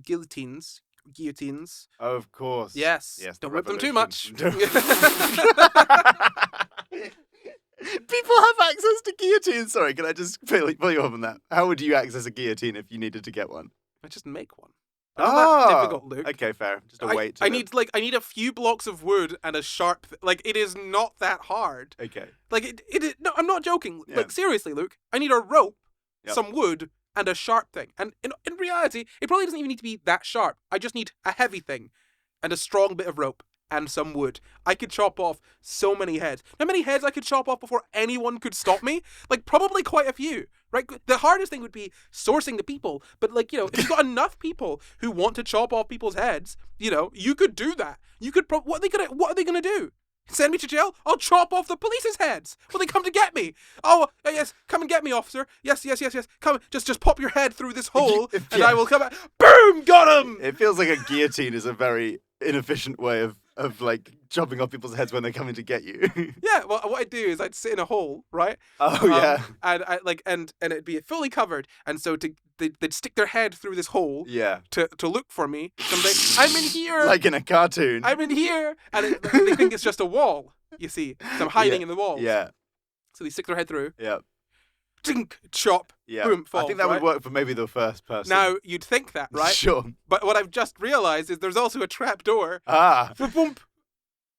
guillotines. Of course. Yes. Don't whip them too much. People have access to guillotines. Sorry, can I just pull you up on that? How would you access a guillotine if you needed to get one? I just make one. Not that difficult, Luke. Okay, fair. Just a weight. I need a few blocks of wood and a sharp. It is not that hard. Okay. No, I'm not joking. Yeah. Like seriously, Luke. I need a rope, Yep. some wood, and a sharp thing. And in reality, it probably doesn't even need to be that sharp. I just need a heavy thing, and a strong bit of rope, and some wood. I could chop off so many heads. How many heads I could chop off before anyone could stop me? Like, probably quite a few, right? The hardest thing would be sourcing the people. But, like, if you've got enough people who want to chop off people's heads, you could do that. You could, what are they gonna do? Send me to jail? I'll chop off the police's heads. Will they come to get me? Oh, yes, come and get me, officer. Yes. Come, just pop your head through this hole, and I will come back. Boom, got him! It feels like a guillotine is a very inefficient way of like chopping off people's heads when they're coming to get you. Yeah, well, what I'd do is I'd sit in a hole, right? Oh yeah. And and it'd be fully covered, and so they'd stick their head through this hole. Yeah. To look for me. Someday, I'm in here. Like in a cartoon. I'm in here, and they think it's just a wall. You see, so I'm hiding in the walls. Yeah. So they stick their head through. Yeah. Tink, chop. Yeah. Boom, falls, I think that right? would work for maybe the first person. Now you'd think that, right? Sure. But what I've just realized is there's also a trap door. Boom.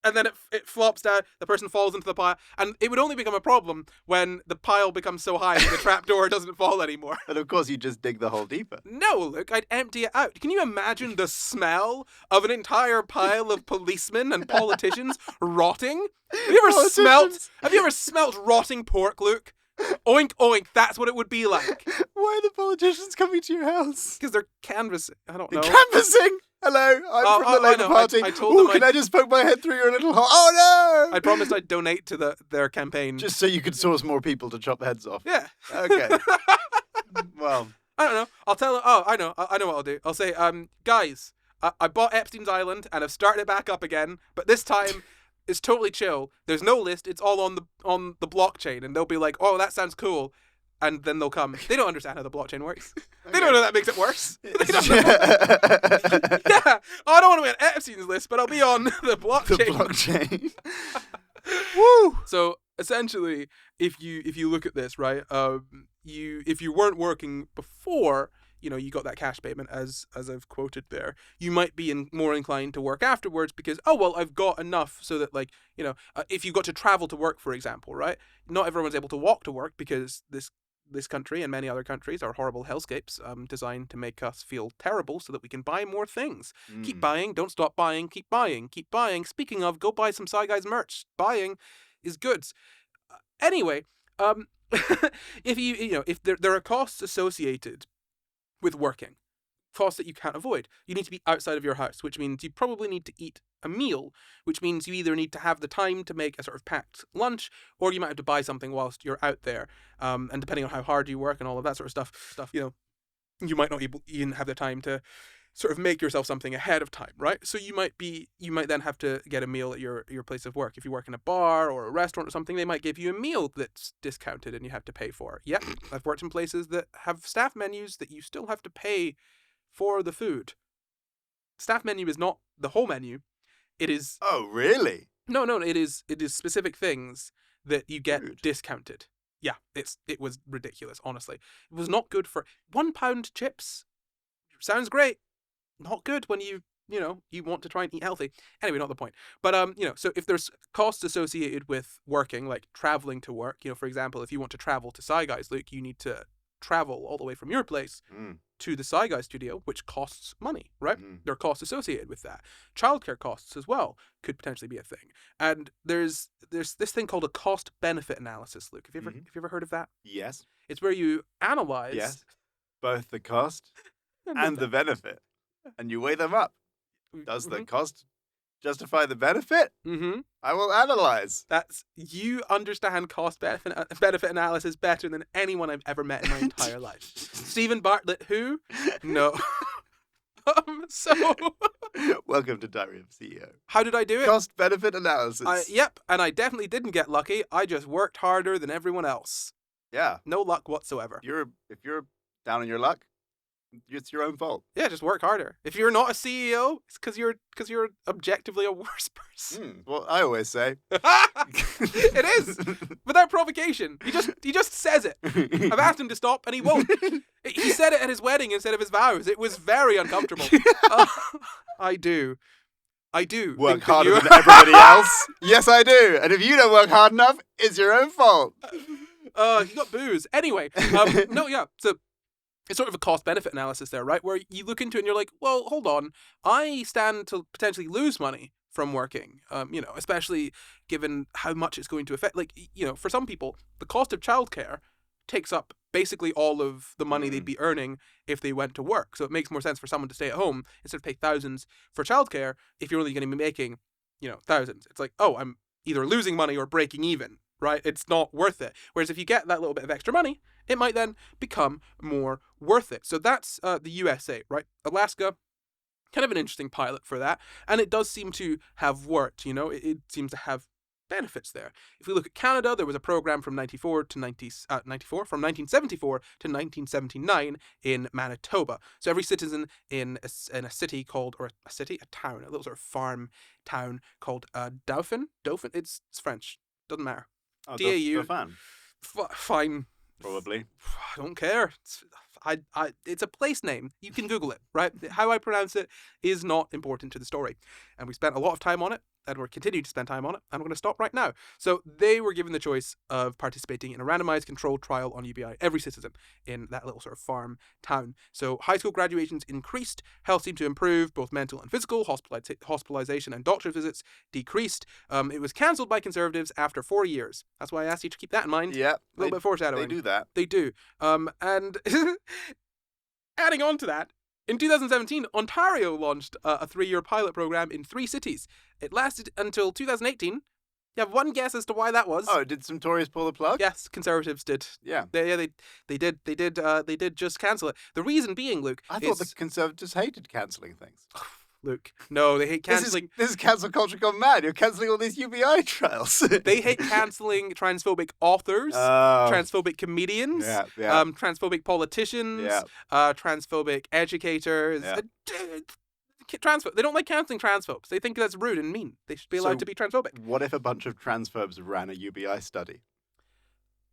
And then it flops down, the person falls into the pile, and it would only become a problem when the pile becomes so high that the trapdoor doesn't fall anymore. But of course you just dig the hole deeper. No, look, I'd empty it out. Can you imagine the smell of an entire pile of policemen and politicians rotting? Have you ever smelt rotting pork, Luke? Oink, oink, that's what it would be like. Why are the politicians coming to your house? Because they're canvassing. I don't know. Canvassing? Hello, I'm from the Labour Party. I told them can I just poke my head through your little hole? Oh no! I promised I'd donate to their campaign. Just so you could source more people to chop heads off. Yeah. Okay. Well, I don't know. I'll tell them. Oh, I know what I'll do. I'll say, guys, I bought Epstein's Island and I've started it back up again, but this time it's totally chill. There's no list. It's all on the blockchain, and they'll be like, oh, that sounds cool. And then they'll come. They don't understand how the blockchain works. They don't know that makes it worse. They don't know. Yeah. Oh, I don't want to be on Epstein's list, but I'll be on the blockchain. The blockchain. Woo! So essentially, if you look at this, right, if you weren't working before, you got that cash payment as I've quoted there, you might be more inclined to work afterwards because, oh, well, I've got enough so that, like, if you've got to travel to work, for example, right? Not everyone's able to walk to work because this country and many other countries are horrible hellscapes designed to make us feel terrible so that we can buy more things. Keep buying, don't stop buying, keep buying, keep buying. Speaking of, go buy some SCI GUYS merch. Buying is good. Anyway, if there are costs associated with working, costs that you can't avoid. You need to be outside of your house, which means you probably need to eat a meal, which means you either need to have the time to make a sort of packed lunch, or you might have to buy something whilst you're out there. And depending on how hard you work and all of that sort of stuff, you might not even have the time to sort of make yourself something ahead of time, right? So you might then have to get a meal at your place of work. If you work in a bar or a restaurant or something, they might give you a meal that's discounted and you have to pay for. Yep, I've worked in places that have staff menus that you still have to pay for the food. Staff menu is not the whole menu. It is. Oh, really? No. It is specific things that you get Rude. discounted. Yeah, it was ridiculous. Honestly, it was not good for £1 chips. Sounds great. Not good when you you want to try and eat healthy. Anyway, not the point. But so if there's costs associated with working, like traveling to work, for example, if you want to travel to SCI GUYS, Luke, you need to travel all the way from your place to the SCI GUYS studio, which costs money, right? There are costs associated with that. Childcare costs as well could potentially be a thing. And there's this thing called a cost benefit analysis, Luke. Have you ever heard of that? Yes. It's where you analyze Yes. Both the cost and the benefit. And you weigh them up. Does the cost justify the benefit? I will analyze. You understand cost benefit analysis better than anyone I've ever met in my entire life. Stephen Bartlett, who? No. So Welcome to Diary of a CEO. How did I do it? Cost benefit analysis. Yep, and I definitely didn't get lucky. I just worked harder than everyone else. Yeah. No luck whatsoever. If you're down on your luck, it's your own fault. Yeah, just work harder. If you're not a CEO, it's because you're objectively a worse person. Well, I always say. It is. Without provocation. He just says it. I've asked him to stop and he won't. He said it at his wedding instead of his vows. It was very uncomfortable. I do. Work harder than everybody else. Yes, I do. And if you don't work hard enough, it's your own fault. You got booze. Anyway, no, yeah. So it's sort of a cost-benefit analysis there, right? Where you look into it and you're like, well, hold on. I stand to potentially lose money from working, especially given how much it's going to affect. Like, for some people, the cost of childcare takes up basically all of the money they'd be earning if they went to work. So it makes more sense for someone to stay at home instead of pay thousands for childcare if you're only going to be making, thousands. It's like, oh, I'm either losing money or breaking even, right? It's not worth it. Whereas if you get that little bit of extra money, it might then become more worth it. So that's the USA, right? Alaska, kind of an interesting pilot for that. And it does seem to have worked, it seems to have benefits there. If we look at Canada, there was a program from 1974 to 1979 in Manitoba. So every citizen in a city called, or a town, a little sort of farm town called Dauphin, it's French, doesn't matter. DAU. Fine. Probably. I don't care. It's a place name. You can Google it, right? How I pronounce it is not important to the story. And we spent a lot of time on it, and we're continuing to spend time on it, and I'm going to stop right now. So they were given the choice of participating in a randomized controlled trial on UBI, every citizen in that little sort of farm town. So high school graduations increased, health seemed to improve, both mental and physical, hospitalization and doctor visits decreased. It was cancelled by Conservatives after 4 years. That's why I asked you to keep that in mind. Yeah. A little bit of foreshadowing. They do that. They do. And adding on to that, in 2017, Ontario launched a 3-year pilot program in 3 cities. It lasted until 2018. You have one guess as to why that was? Oh, did some Tories pull the plug? Yes, Conservatives did. Yeah. They did just cancel it. The reason being, Luke, I thought the Conservatives hated cancelling things. Luke, no, they hate cancelling. This is cancel culture gone mad. You're cancelling all these UBI trials. They hate cancelling transphobic authors, transphobic comedians, transphobic politicians, transphobic educators. Yeah. They don't like cancelling transphobes. They think that's rude and mean. They should be allowed to be transphobic. What if a bunch of transphobes ran a UBI study?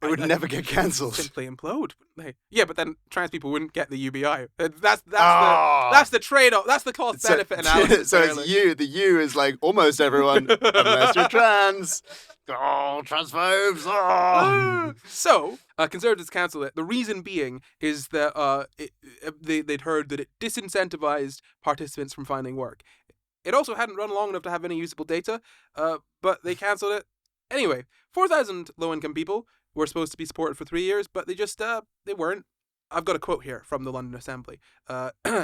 It would never get cancelled. Simply implode, wouldn't they? Yeah, but then trans people wouldn't get the UBI. That's the trade-off. That's the cost-benefit analysis. So it's you. The you is like almost everyone, unless you're trans. Oh, transphobes. Oh. So, Conservatives cancelled it. The reason being is that they'd heard that it disincentivized participants from finding work. It also hadn't run long enough to have any usable data, but they cancelled it. Anyway, 4,000 low-income people were supposed to be supported for 3 years, but they weren't. I've got a quote here from the London Assembly.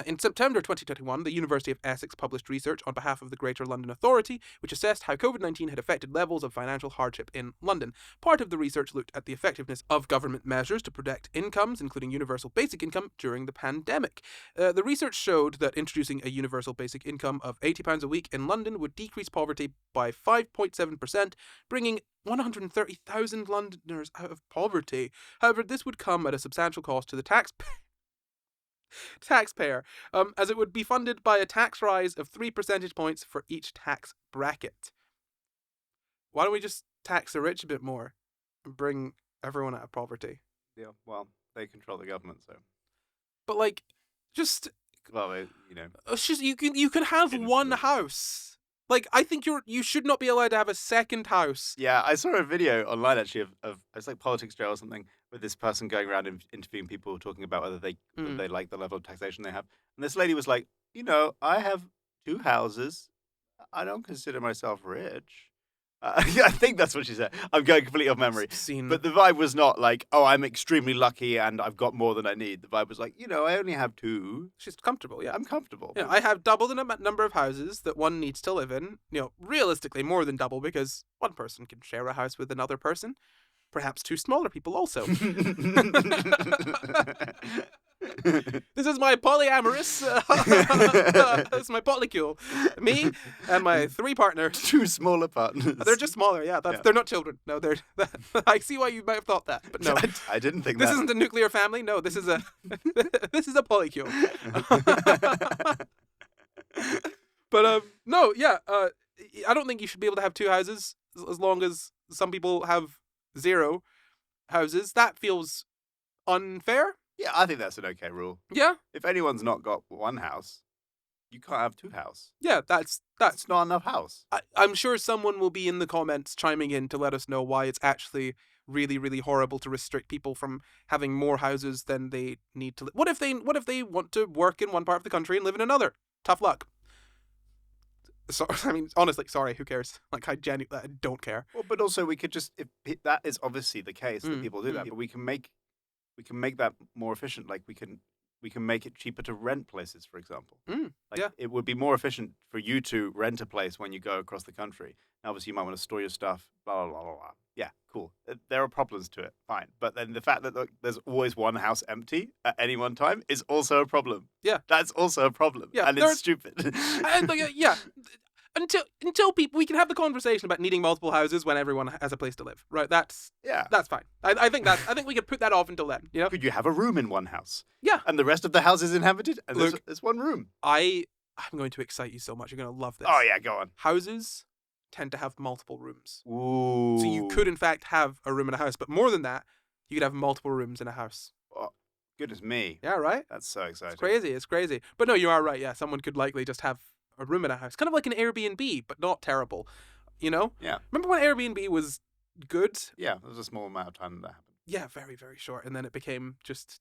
In September 2021, the University of Essex published research on behalf of the Greater London Authority, which assessed how COVID-19 had affected levels of financial hardship in London. Part of the research looked at the effectiveness of government measures to protect incomes, including universal basic income, during the pandemic. The research showed that introducing a universal basic income of £80 a week in London would decrease poverty by 5.7%, bringing 130,000 Londoners out of poverty. However, this would come at a substantial cost to the taxpayer, as it would be funded by a tax rise of 3 percentage points for each tax bracket. Why don't we just tax the rich a bit more and bring everyone out of poverty? Yeah, well, they control the government, so. But, just Well, you know. It's just you can have one house. Like, I think you should not be allowed to have a second house. Yeah, I saw a video online actually of it's like Politics Jail or something, with this person going around interviewing people, talking about whether they like the level of taxation they have. And this lady was like, I have 2 houses. I don't consider myself rich. I think that's what she said. I'm going completely off memory. But the vibe was not like, oh, I'm extremely lucky and I've got more than I need. The vibe was like, I only have 2. She's comfortable, yeah. I'm comfortable. Yeah, I have double the number of houses that one needs to live in. Realistically, more than double, because one person can share a house with another person. Perhaps 2 smaller people also. This is my polyamorous. This is my polycule. Me and my 3 partners. 2 smaller partners. They're just smaller, yeah. They're not children. No, they're. I see why you might have thought that, but no. I didn't think this that. Isn't a nuclear family. No, this is a this is a polycule. But no, yeah. I don't think you should be able to have 2 houses as long as some people have 0 houses. That feels unfair. Yeah, I think that's an okay rule. Yeah. If anyone's not got 1 house, you can't have 2 houses. Yeah, that's not enough house. I'm sure someone will be in the comments chiming in to let us know why it's actually really, really horrible to restrict people from having more houses than they need to live. What if they want to work in one part of the country and live in another? Tough luck. So, I mean, honestly, sorry, who cares? Like, I don't care. Well, but also we could just, if that is obviously the case that people do that, but we can make that more efficient. Like we can make it cheaper to rent places, for example. It would be more efficient for you to rent a place when you go across the country. Now, obviously, you might want to store your stuff. Blah blah blah blah. Yeah, cool. There are problems to it. Fine, but then the fact that there's always 1 house empty at any one time is also a problem. Yeah, that's also a problem. Yeah, and it's stupid. And yeah. Until people, we can have the conversation about needing multiple houses when everyone has a place to live, right? That's fine. I think we could put that off until then. Could you have a room in one house? Yeah, and the rest of the house is inhabited, and there's 1 room. I'm going to excite you so much. You're going to love this. Oh yeah, go on. Houses tend to have multiple rooms. Ooh. So you could in fact have a room in a house, but more than that, you could have multiple rooms in a house. Oh, goodness me. Yeah, right? That's so exciting. It's crazy. But no, you are right. Yeah, someone could likely just have a room in a house. Kind of like an Airbnb, but not terrible. Yeah. Remember when Airbnb was good? Yeah, there was a small amount of time that happened. Yeah, very, very short. And then it became just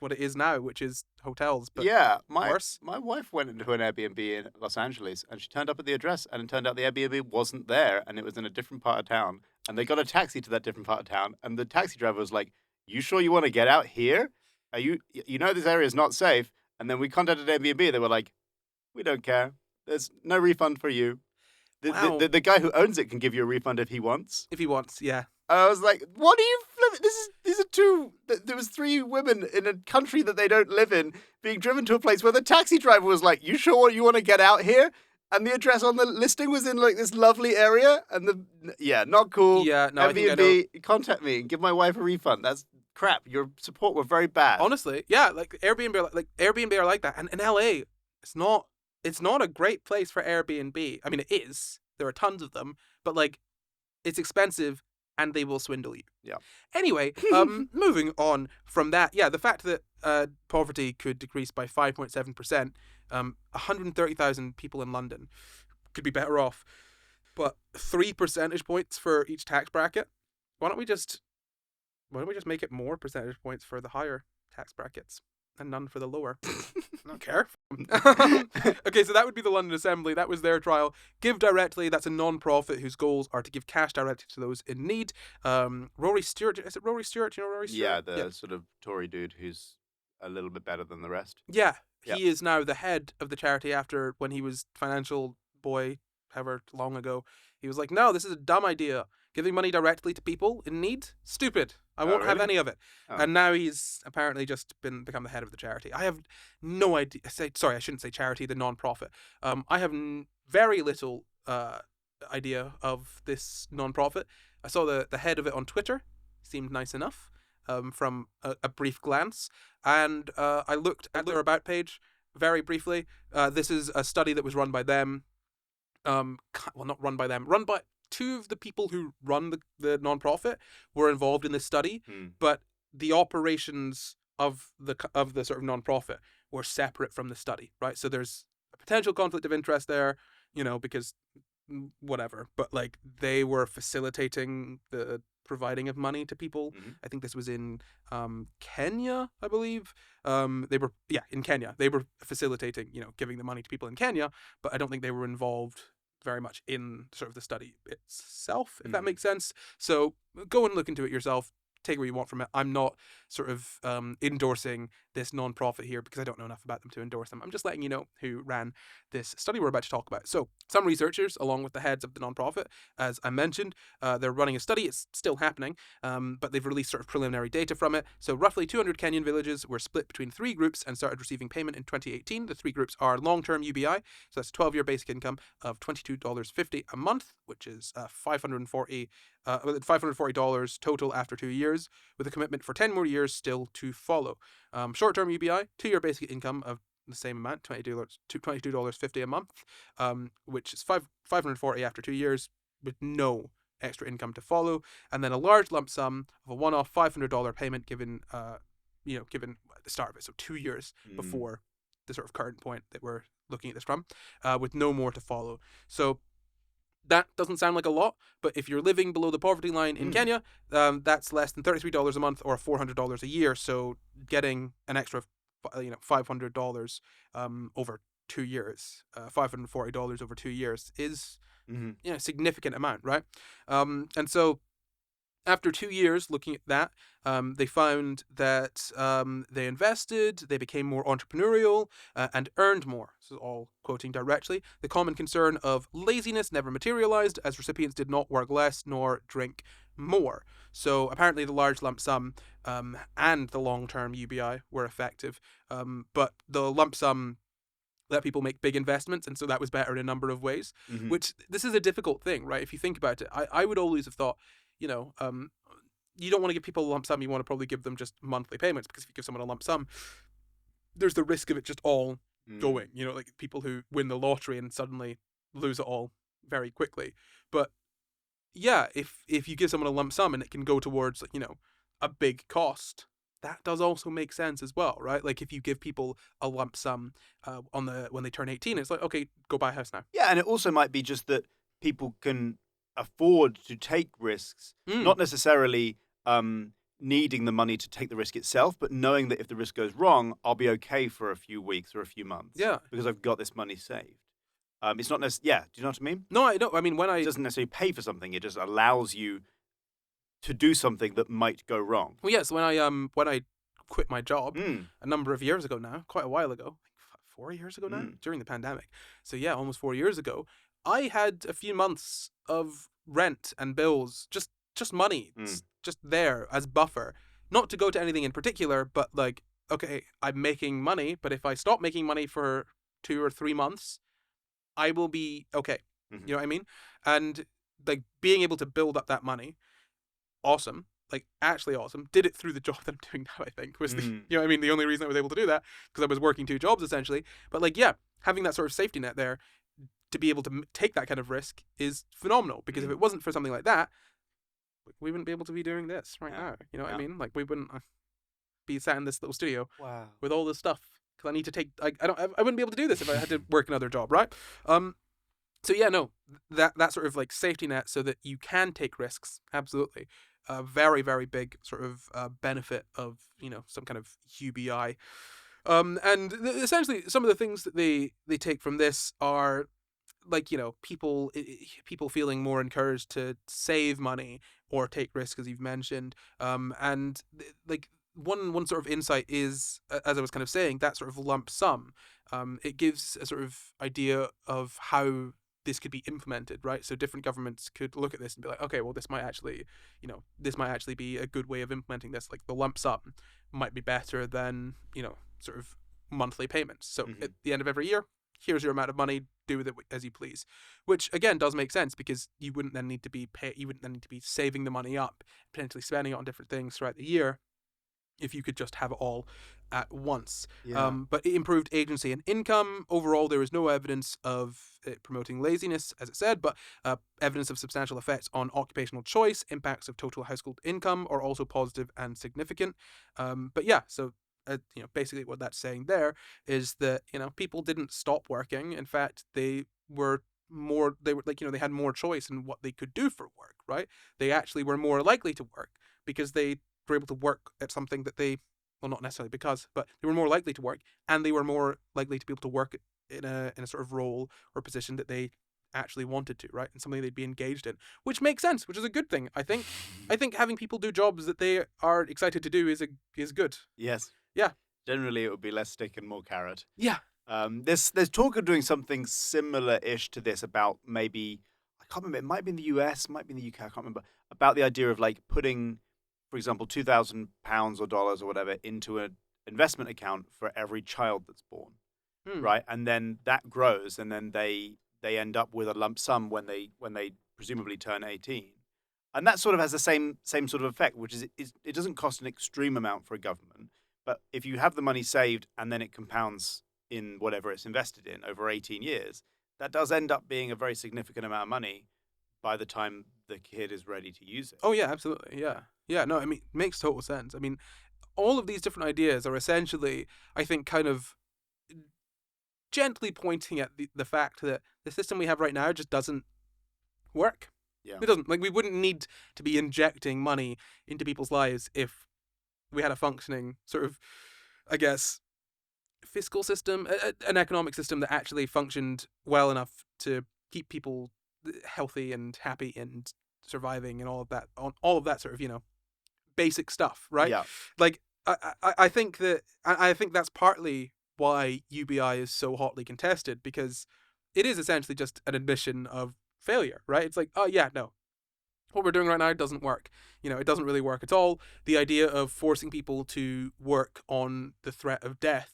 what it is now, which is hotels. But yeah, worse. My wife went into an Airbnb in Los Angeles, and she turned up at the address, and it turned out the Airbnb wasn't there, and it was in a different part of town. And they got a taxi to that different part of town, and the taxi driver was like, "You sure you want to get out here? Are you this area is not safe?" And then we contacted Airbnb. They were like, "We don't care. There's no refund for you. The guy who owns it can give you a refund if he wants." If he wants, yeah. I was like, "What are you flipping? These are 2. There was 3 women in a country that they don't live in being driven to a place where the taxi driver was like, 'You sure you want to get out here?' And the address on the listing was in like this lovely area, and not cool. Yeah, no, Airbnb, contact me and give my wife a refund. That's crap. Your support were very bad. Honestly, yeah, like Airbnb are like that, and in LA, it's not a great place for Airbnb. I mean, it is. There are tons of them, but like, it's expensive and they will swindle you. Yeah. Anyway, moving on from that, yeah, the fact that poverty could decrease by 5.7%, 130,000 people in London could be better off, but 3 percentage points for each tax bracket. Why don't we just make it more percentage points for the higher tax brackets and none for the lower? I don't care. Okay, so that would be the London Assembly. That was their trial. Give Directly, that's a non-profit whose goals are to give cash directly to those in need. Rory Stewart, is it Rory Stewart? You know Rory Stewart? Yeah, the sort of Tory dude who's a little bit better than the rest. Yeah, he is now the head of the charity after when he was financial boy, however long ago. He was like, no, this is a dumb idea. Giving money directly to people in need? Stupid. I won't have any of it. Oh. And now he's apparently just become the head of the charity. I have no idea. Sorry, I shouldn't say charity, the non-profit. I have very little idea of this non-profit. I saw the head of it on Twitter. Seemed nice enough from a brief glance. And I looked at their about page very briefly. This is a study that was run by them. Well, not run by them. Run by 2 of the people who run the non-profit were involved in this study, but the operations of the sort of non-profit were separate from the study, right? So there's a potential conflict of interest there, because whatever, but like they were facilitating the providing of money to people. I think this was in Kenya, I believe. They were in Kenya. They were facilitating, giving the money to people in Kenya, but I don't think they were involved very much in sort of the study itself, if that makes sense. So go and look into it yourself. Take what you want from it. I'm not sort of endorsing this non-profit here because I don't know enough about them to endorse them. I'm just letting you know who ran this study we're about to talk about. So some researchers, along with the heads of the non-profit, as I mentioned, they're running a study. It's still happening, but they've released sort of preliminary data from it. So roughly 200 Kenyan villages were split between 3 groups and started receiving payment in 2018. The 3 groups are long-term UBI, so that's a 12-year basic income of $22.50 a month, which is $540 total after 2 years, with a commitment for 10 more years still to follow. Short-term UBI, 2-year basic income of the same amount, $22.50 a month, which is $540 after 2 years, with no extra income to follow, and then a large lump sum of a one-off $500 payment given at the start of it, so 2 years before the sort of current point that we're looking at this from, with no more to follow. So that doesn't sound like a lot, but if you're living below the poverty line in Kenya, that's less than $33 a month or $400 a year. So getting an extra, $500 over 2 years, $540 over 2 years is a significant amount, right? And so after 2 years looking at that, they found that they invested, they became more entrepreneurial, and earned more. This is all quoting directly. The common concern of laziness never materialized, as recipients did not work less nor drink more. So apparently the large lump sum and the long-term UBI were effective, but the lump sum let people make big investments, and so that was better in a number of ways, which this is a difficult thing, right? If you think about it, I would always have thought, you don't want to give people a lump sum. You want to probably give them just monthly payments, because if you give someone a lump sum, there's the risk of it just all going, like people who win the lottery and suddenly lose it all very quickly. But yeah, if you give someone a lump sum and it can go towards, a big cost, that does also make sense as well, right? Like if you give people a lump sum when they turn 18, it's like, okay, go buy a house now. Yeah, and it also might be just that people can afford to take risks, not necessarily needing the money to take the risk itself, but knowing that if the risk goes wrong, I'll be okay for a few weeks or a few months. Yeah, because I've got this money saved. It's not necessarily. Yeah, do you know what I mean? No, I don't. I mean, it doesn't necessarily pay for something; it just allows you to do something that might go wrong. Well, yes. When I quit my job a number of years ago now, quite a while ago, like 4 years ago now, during the pandemic. So yeah, almost 4 years ago, I had a few months of rent and bills, just money, just there as buffer, not to go to anything in particular, but like, okay, I'm making money, but if I stop making money for 2 or 3 months, I will be okay. You know what I mean? And like being able to build up that money, awesome. Like actually awesome. Did it through the job that I'm doing now, I think, was the the only reason I was able to do that, because I was working 2 jobs essentially. But like, yeah, having that sort of safety net there to be able to take that kind of risk is phenomenal, because if it wasn't for something like that, we wouldn't be able to be doing this right now. You know what I mean? Like we wouldn't be sat in this little studio with all this stuff, because I need to take. I wouldn't be able to do this if I had to work another job, right? So yeah, no, that sort of like safety net so that you can take risks, absolutely. A very, very big sort of benefit of some kind of UBI, and essentially some of the things that they take from this are like people feeling more encouraged to save money or take risks, as you've mentioned, and like one sort of insight is, as I was kind of saying, that sort of lump sum. It gives a sort of idea of how this could be implemented, right? So different governments could look at this and be like, okay, well, this might actually be a good way of implementing this. Like the lump sum might be better than sort of monthly payments. So at the end of every year, here's your amount of money, do with it as you please. Which again does make sense, because you wouldn't then need to be saving the money up, potentially spending it on different things throughout the year, if you could just have it all at once. But it improved agency and income. Overall, there was no evidence of it promoting laziness, as it said, but evidence of substantial effects on occupational choice. Impacts of total household income are also positive and significant. But yeah, so basically what that's saying there is that, people didn't stop working. In fact, they were they had more choice in what they could do for work, right? They actually were more likely to work because they were able to work at something that well, not necessarily because, but they were more likely to work, and they were more likely to be able to work in a sort of role or position that they actually wanted to, right? And something they'd be engaged in, which makes sense, which is a good thing. I think having people do jobs that they are excited to do is good. Yes. Yeah. Generally, it would be less stick and more carrot. Yeah. There's talk of doing something similar-ish to this about maybe, I can't remember, it might be in the US, might be in the UK, I can't remember, about the idea of like putting, for example, £2,000 or dollars or whatever into an investment account for every child that's born, right? And then that grows, and then they end up with a lump sum when they presumably turn 18. And that sort of has the same sort of effect, which is it doesn't cost an extreme amount for a government, but if you have the money saved and then it compounds in whatever it's invested in over 18 years, that does end up being a very significant amount of money by the time the kid is ready to use it. Oh, yeah, absolutely. Yeah. Yeah, no, I mean, it makes total sense. I mean, all of these different ideas are essentially, I think, kind of gently pointing at the fact that the system we have right now just doesn't work. Yeah. It doesn't. Like, we wouldn't need to be injecting money into people's lives if we had a functioning sort of, I guess, fiscal system, an economic system that actually functioned well enough to keep people healthy and happy and surviving and all of that sort of, basic stuff, right? Yeah. Like, I think that's partly why UBI is so hotly contested, because it is essentially just an admission of failure, right? It's like, oh yeah, no, what we're doing right now doesn't work. It doesn't really work at all. The idea of forcing people to work on the threat of death,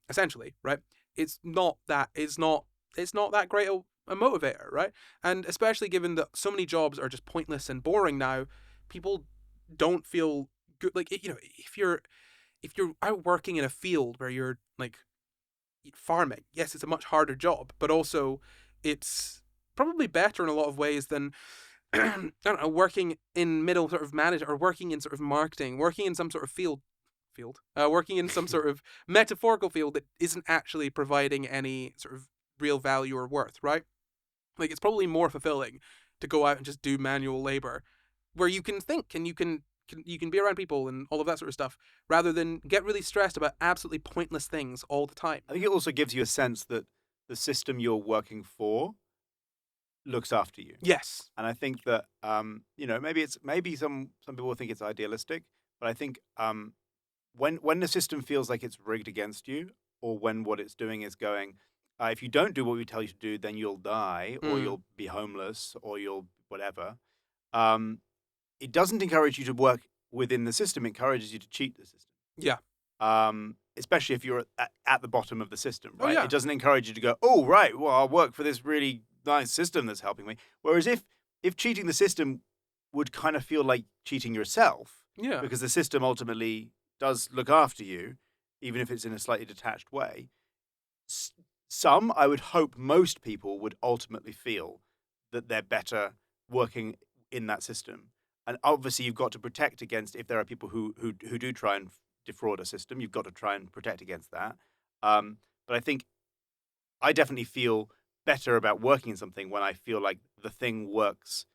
essentially, right? It's not that great a motivator, right? And especially given that so many jobs are just pointless and boring now, people don't feel good. Like, if you're out working in a field where you're like farming, yes, it's a much harder job, but also it's probably better in a lot of ways than I don't know, working in middle sort of management, or working in sort of marketing, working in some sort of working in some sort of metaphorical field that isn't actually providing any sort of real value or worth, right? Like, it's probably more fulfilling to go out and just do manual labor, where you can think and you can be around people and all of that sort of stuff, rather than get really stressed about absolutely pointless things all the time. I think it also gives you a sense that the system you're working for looks after you. Yes. And I think that maybe some people will think it's idealistic, but I think when the system feels like it's rigged against you, or when what it's doing is going, if you don't do what we tell you to do, then you'll die, or you'll be homeless, or you'll whatever. It doesn't encourage you to work within the system. It encourages you to cheat the system. Yeah. Especially if you're at the bottom of the system, right? Oh, yeah. It doesn't encourage you to go, oh, right, well, I'll work for this really nice system that's helping me. Whereas if cheating the system would kind of feel like cheating yourself, Yeah. because the system ultimately does look after you, even if it's in a slightly detached way, I would hope most people would ultimately feel that they're better working in that system. And obviously, you've got to protect against, if there are people who do try and defraud a system, you've got to try and protect against that. But I think I definitely feel better about working in something when I feel like the thing works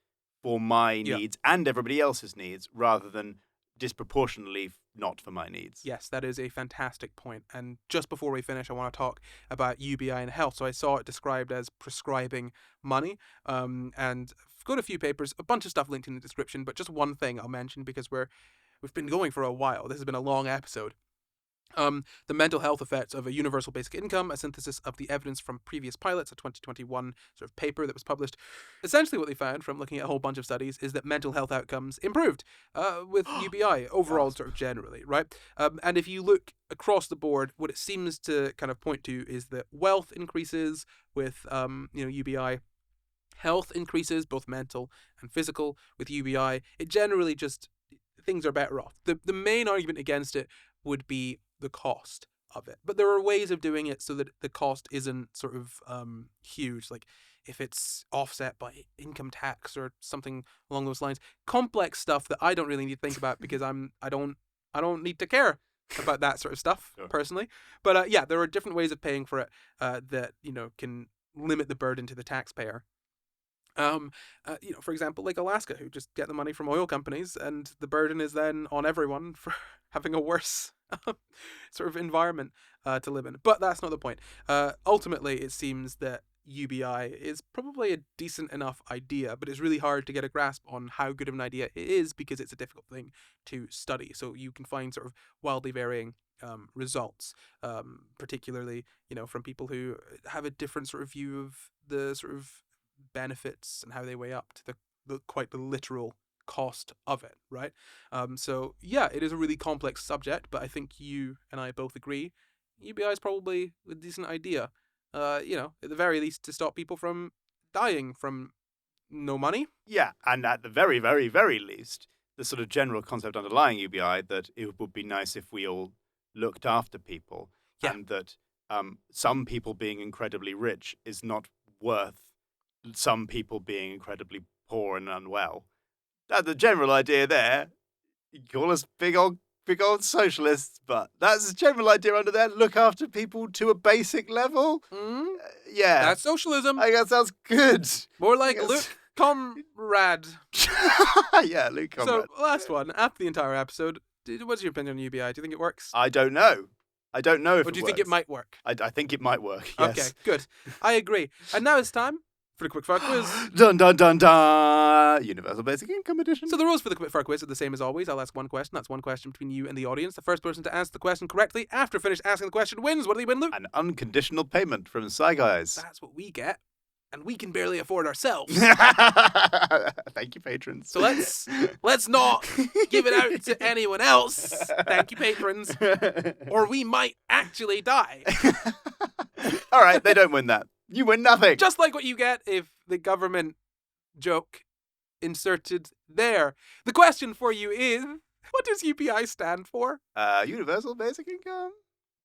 for my needs and everybody else's needs, rather than disproportionately not for my needs. Yes, that is a fantastic point. And just before we finish, I want to talk about UBI and health. So I saw it described as prescribing money, and I've got a few papers, a bunch of stuff linked in the description, but just one thing I'll mention, because we've been going for a while. This has been a long episode. The mental health effects of a universal basic income, a synthesis of the evidence from previous pilots, a 2021 sort of paper that was published. Essentially what they found from looking at a whole bunch of studies is that mental health outcomes improved with UBI overall, sort of generally, right? And if you look across the board, what it seems to kind of point to is that wealth increases with UBI. Health increases, both mental and physical, with UBI. It generally just, things are better off. The main argument against it would be the cost of it. But there are ways of doing it so that the cost isn't sort of huge. Like if it's offset by income tax or something along those lines. Complex stuff that I don't really need to think about because I don't need to care about that sort of stuff Sure. personally. But yeah, there are different ways of paying for it that can limit the burden to the taxpayer. For example, like Alaska, who just get the money from oil companies, and the burden is then on everyone for having a worse sort of environment to live in. But that's not the point. Ultimately, it seems that UBI is probably a decent enough idea, but it's really hard to get a grasp on how good of an idea it is because it's a difficult thing to study. So you can find sort of wildly varying results, particularly, from people who have a different sort of view of the sort of benefits and how they weigh up to the quite the literal cost of it, right? So yeah, it is a really complex subject, but I think you and I both agree UBI is probably a decent idea. At the very least to stop people from dying from no money. Yeah, and at the very, very, very least, the sort of general concept underlying UBI that it would be nice if we all looked after people, Yeah. and that some people being incredibly rich is not worth some people being incredibly poor and unwell. That's the general idea there. You can call us big old socialists, but that's the general idea under there. Look after people to a basic level. Yeah. That's socialism. I guess that's good. More like I guess- Luke Comrade. Yeah, Luke Comrade. So, last one. After the entire episode, what's your opinion on UBI? Do you think it works? I don't know. I don't know if Or do you think it works. might work? I think it might work, yes. Okay, good. I agree. And now it's time for the quickfire quiz. Dun dun dun dun! Universal Basic Income Edition. So the rules for the quickfire quiz are the same as always. I'll ask one question. That's one question between you and the audience. The first person to answer the question correctly after finish asking the question wins. What do they win, Luke? An unconditional payment from SCI GUYS. That's what we get. And we can barely afford ourselves. Thank you, patrons. So let's not give it out to anyone else. Thank you, patrons. Or we might actually die. All right, they don't win that. You win nothing. Just like what you get if the government joke inserted there. The question for you is, what does UBI stand for? Universal Basic Income.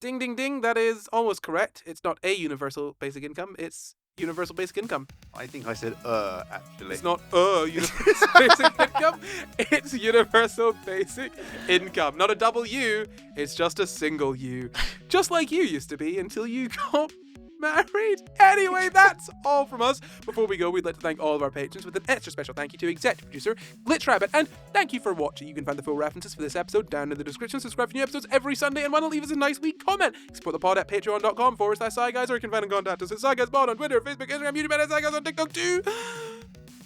Ding, ding, ding. That is almost correct. It's not a universal basic income. It's universal basic income. I think I said actually. It's not a universal basic income. It's universal basic income. Not a double U. It's just a single U. Just like you used to be until you got married. Anyway, that's all from us. Before we go, we'd like to thank all of our patrons with an extra special thank you to executive producer Glitch Rabbit, and thank you for watching. You can find the full references for this episode down in the description. Subscribe for new episodes every Sunday, and why not leave us a nice wee comment? Support the pod at patreon.com/SciGuys, or you can find and contact us at SciGuysPod on Twitter, Facebook, Instagram, YouTube, and SciGuys on TikTok too.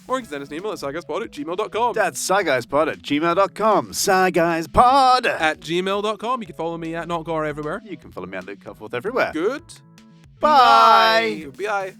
Or you can send us an email at SciGuysPod@gmail.com. That's SciGuysPod@gmail.com. SciGuysPod At gmail.com. You can follow me at NotGore everywhere. You can follow me at Luke Cuffworth everywhere. Good. Bye. Bye.